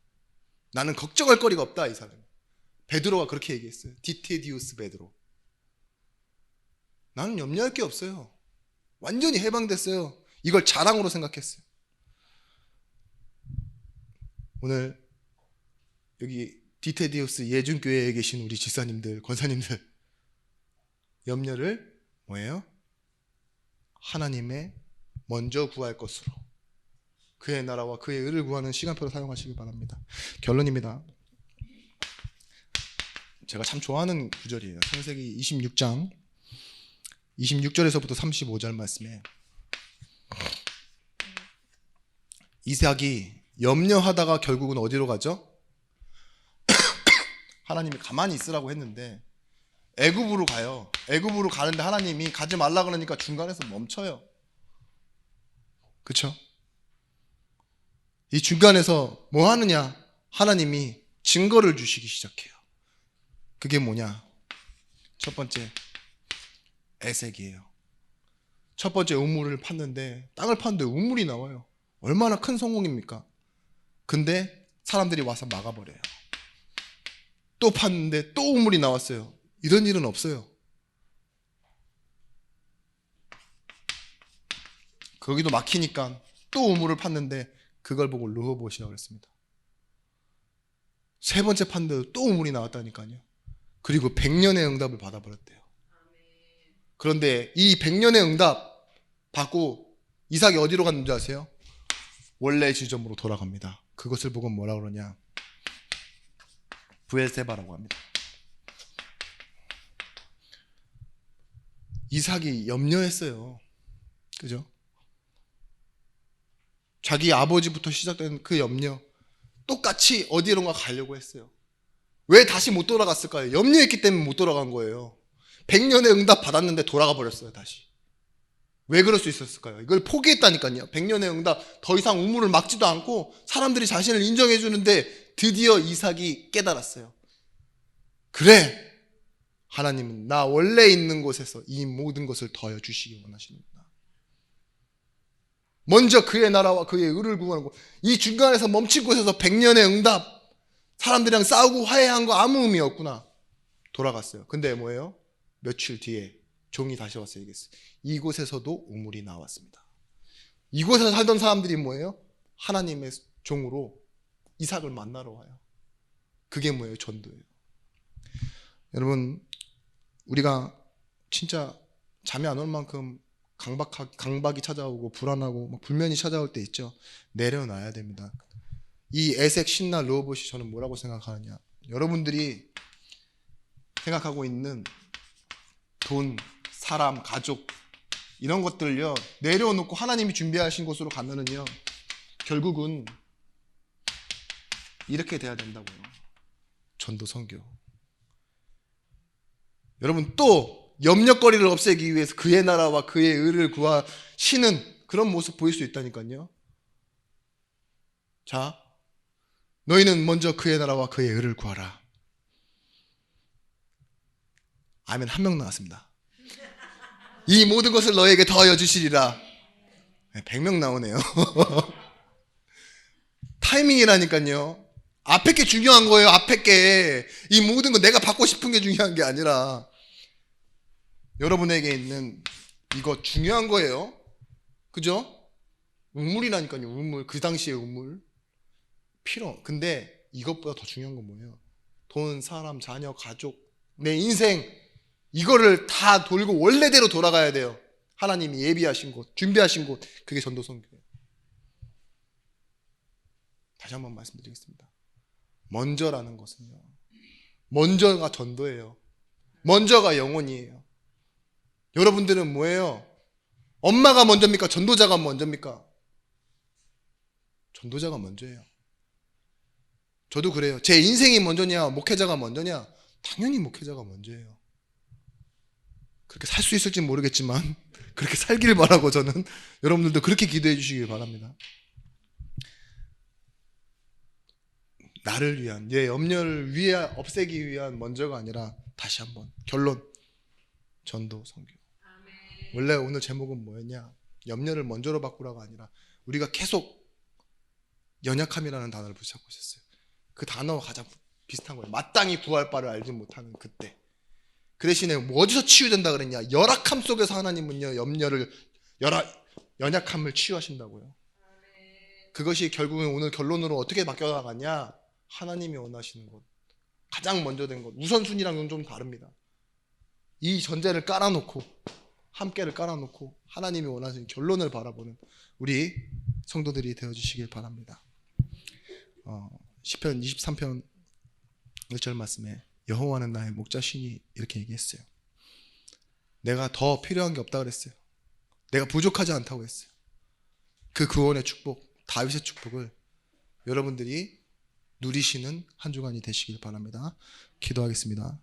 나는 걱정할 거리가 없다, 이 사람. 베드로가 그렇게 얘기했어요. 디테디오스 베드로. 나는 염려할 게 없어요. 완전히 해방됐어요. 이걸 자랑으로 생각했어요. 오늘 여기 디테디오스 예준교회에 계신 우리 집사님들, 권사님들, 염려를 뭐예요? 하나님의 먼저 구할 것으로, 그의 나라와 그의 의를 구하는 시간표로 사용하시기 바랍니다. 결론입니다. 제가 참 좋아하는 구절이에요. 창세기 26장 26절에서부터 35절 말씀에 이삭이 염려하다가 결국은 어디로 가죠? 하나님이 가만히 있으라고 했는데 애굽으로 가요. 애굽으로 가는데 하나님이 가지 말라 그러니까 중간에서 멈춰요. 그렇죠? 이 중간에서 뭐 하느냐? 하나님이 증거를 주시기 시작해요. 그게 뭐냐? 첫 번째, 에색이에요. 첫 번째 우물을 팠는데, 땅을 팠는데 우물이 나와요. 얼마나 큰 성공입니까? 근데 사람들이 와서 막아버려요. 또 팠는데 또 우물이 나왔어요. 이런 일은 없어요. 거기도 막히니까 또 우물을 팠는데 그걸 보고 르호보시라고 그랬습니다. 세 번째 팠는데도 또 우물이 나왔다니까요. 그리고 100년의 응답을 받아버렸대요. 그런데 이 100년의 응답 받고 이삭이 어디로 갔는지 아세요? 원래 지점으로 돌아갑니다. 그것을 보고 뭐라 그러냐? 브엘세바라고 합니다. 이삭이 염려했어요. 그죠? 자기 아버지부터 시작된 그 염려, 똑같이 어디론가 가려고 했어요. 왜 다시 못 돌아갔을까요? 염려했기 때문에 못 돌아간 거예요. 100년의 응답 받았는데 돌아가 버렸어요. 다시. 왜 그럴 수 있었을까요? 이걸 포기했다니까요. 100년의 응답, 더 이상 우물을 막지도 않고 사람들이 자신을 인정해 주는데 드디어 이삭이 깨달았어요. 그래, 하나님은 나 원래 있는 곳에서 이 모든 것을 더하여 주시기 원하십니다. 먼저 그의 나라와 그의 의를 구하는 것, 이 중간에서 멈춘 곳에서 100년의 응답, 사람들이랑 싸우고 화해한 거 아무 의미 없구나. 돌아갔어요. 근데 뭐예요? 며칠 뒤에 종이 다시 와서 얘기했어요. 이곳에서도 우물이 나왔습니다. 이곳에서 살던 사람들이 뭐예요? 하나님의 종으로 이삭을 만나러 와요. 그게 뭐예요? 전도예요. 여러분, 우리가 진짜 잠이 안 올 만큼 강박이 찾아오고 불안하고 막 불면이 찾아올 때 있죠. 내려놔야 됩니다. 이 에색, 신나, 르호봇이 저는 뭐라고 생각하느냐, 여러분들이 생각하고 있는 돈, 사람, 가족 이런 것들을요 내려놓고 하나님이 준비하신 곳으로 가면은요 결국은 이렇게 돼야 된다고요. 전도 선교. 여러분, 또 염려거리를 없애기 위해서 그의 나라와 그의 의를 구하시는 그런 모습 보일 수 있다니까요. 자, 너희는 먼저 그의 나라와 그의 의를 구하라. 아멘. 한 명 나왔습니다. 이 모든 것을 너에게 더하여 주시리라. 100명 나오네요. 타이밍이라니까요. 앞에 게 중요한 거예요. 앞에 게. 이 모든 거 내가 받고 싶은 게 중요한 게 아니라 여러분에게 있는 이거 중요한 거예요. 그죠? 우물이라니까요. 우물. 그 당시에 우물. 필요. 근데 이것보다 더 중요한 건 뭐예요? 돈, 사람, 자녀, 가족, 내 인생, 이거를 다 돌고 원래대로 돌아가야 돼요. 하나님이 예비하신 곳, 준비하신 곳, 그게 전도 선교예요. 다시 한번 말씀드리겠습니다. 먼저라는 것은요, 먼저가 전도예요. 먼저가 영혼이에요. 여러분들은 뭐예요? 엄마가 먼저입니까? 전도자가 먼저입니까? 전도자가 먼저예요. 저도 그래요. 제 인생이 먼저냐, 목회자가 먼저냐? 당연히 목회자가 먼저예요. 그렇게 살 수 있을지 모르겠지만 그렇게 살기를 바라고 저는 여러분들도 그렇게 기도해 주시길 바랍니다. 나를 위한, 내 염려를 없애기 위한 먼저가 아니라, 다시 한번 결론, 전도 선교. 원래 오늘 제목은 뭐였냐? 염려를 먼저로 바꾸라가 아니라 우리가 계속 연약함이라는 단어를 붙잡고 있었어요. 그 단어와 가장 비슷한 거예요. 마땅히 구할 바를 알지 못하는 그때. 그 대신에 뭐 어디서 치유된다 그랬냐? 열악함 속에서 하나님은요 연약함을 치유하신다고요. 그것이 결국은 오늘 결론으로 어떻게 바뀌어 나가냐? 하나님이 원하시는 것, 가장 먼저 된 것, 우선순위랑은 좀 다릅니다. 이 전제를 깔아놓고, 함께를 깔아놓고 하나님이 원하시는 결론을 바라보는 우리 성도들이 되어주시길 바랍니다. 시편 23편 1절 말씀에 여호와는 나의 목자시니 이렇게 얘기했어요. 내가 더 필요한 게 없다 그랬어요. 내가 부족하지 않다고 했어요. 그 구원의 축복, 다윗의 축복을 여러분들이 누리시는 한 주간이 되시길 바랍니다. 기도하겠습니다.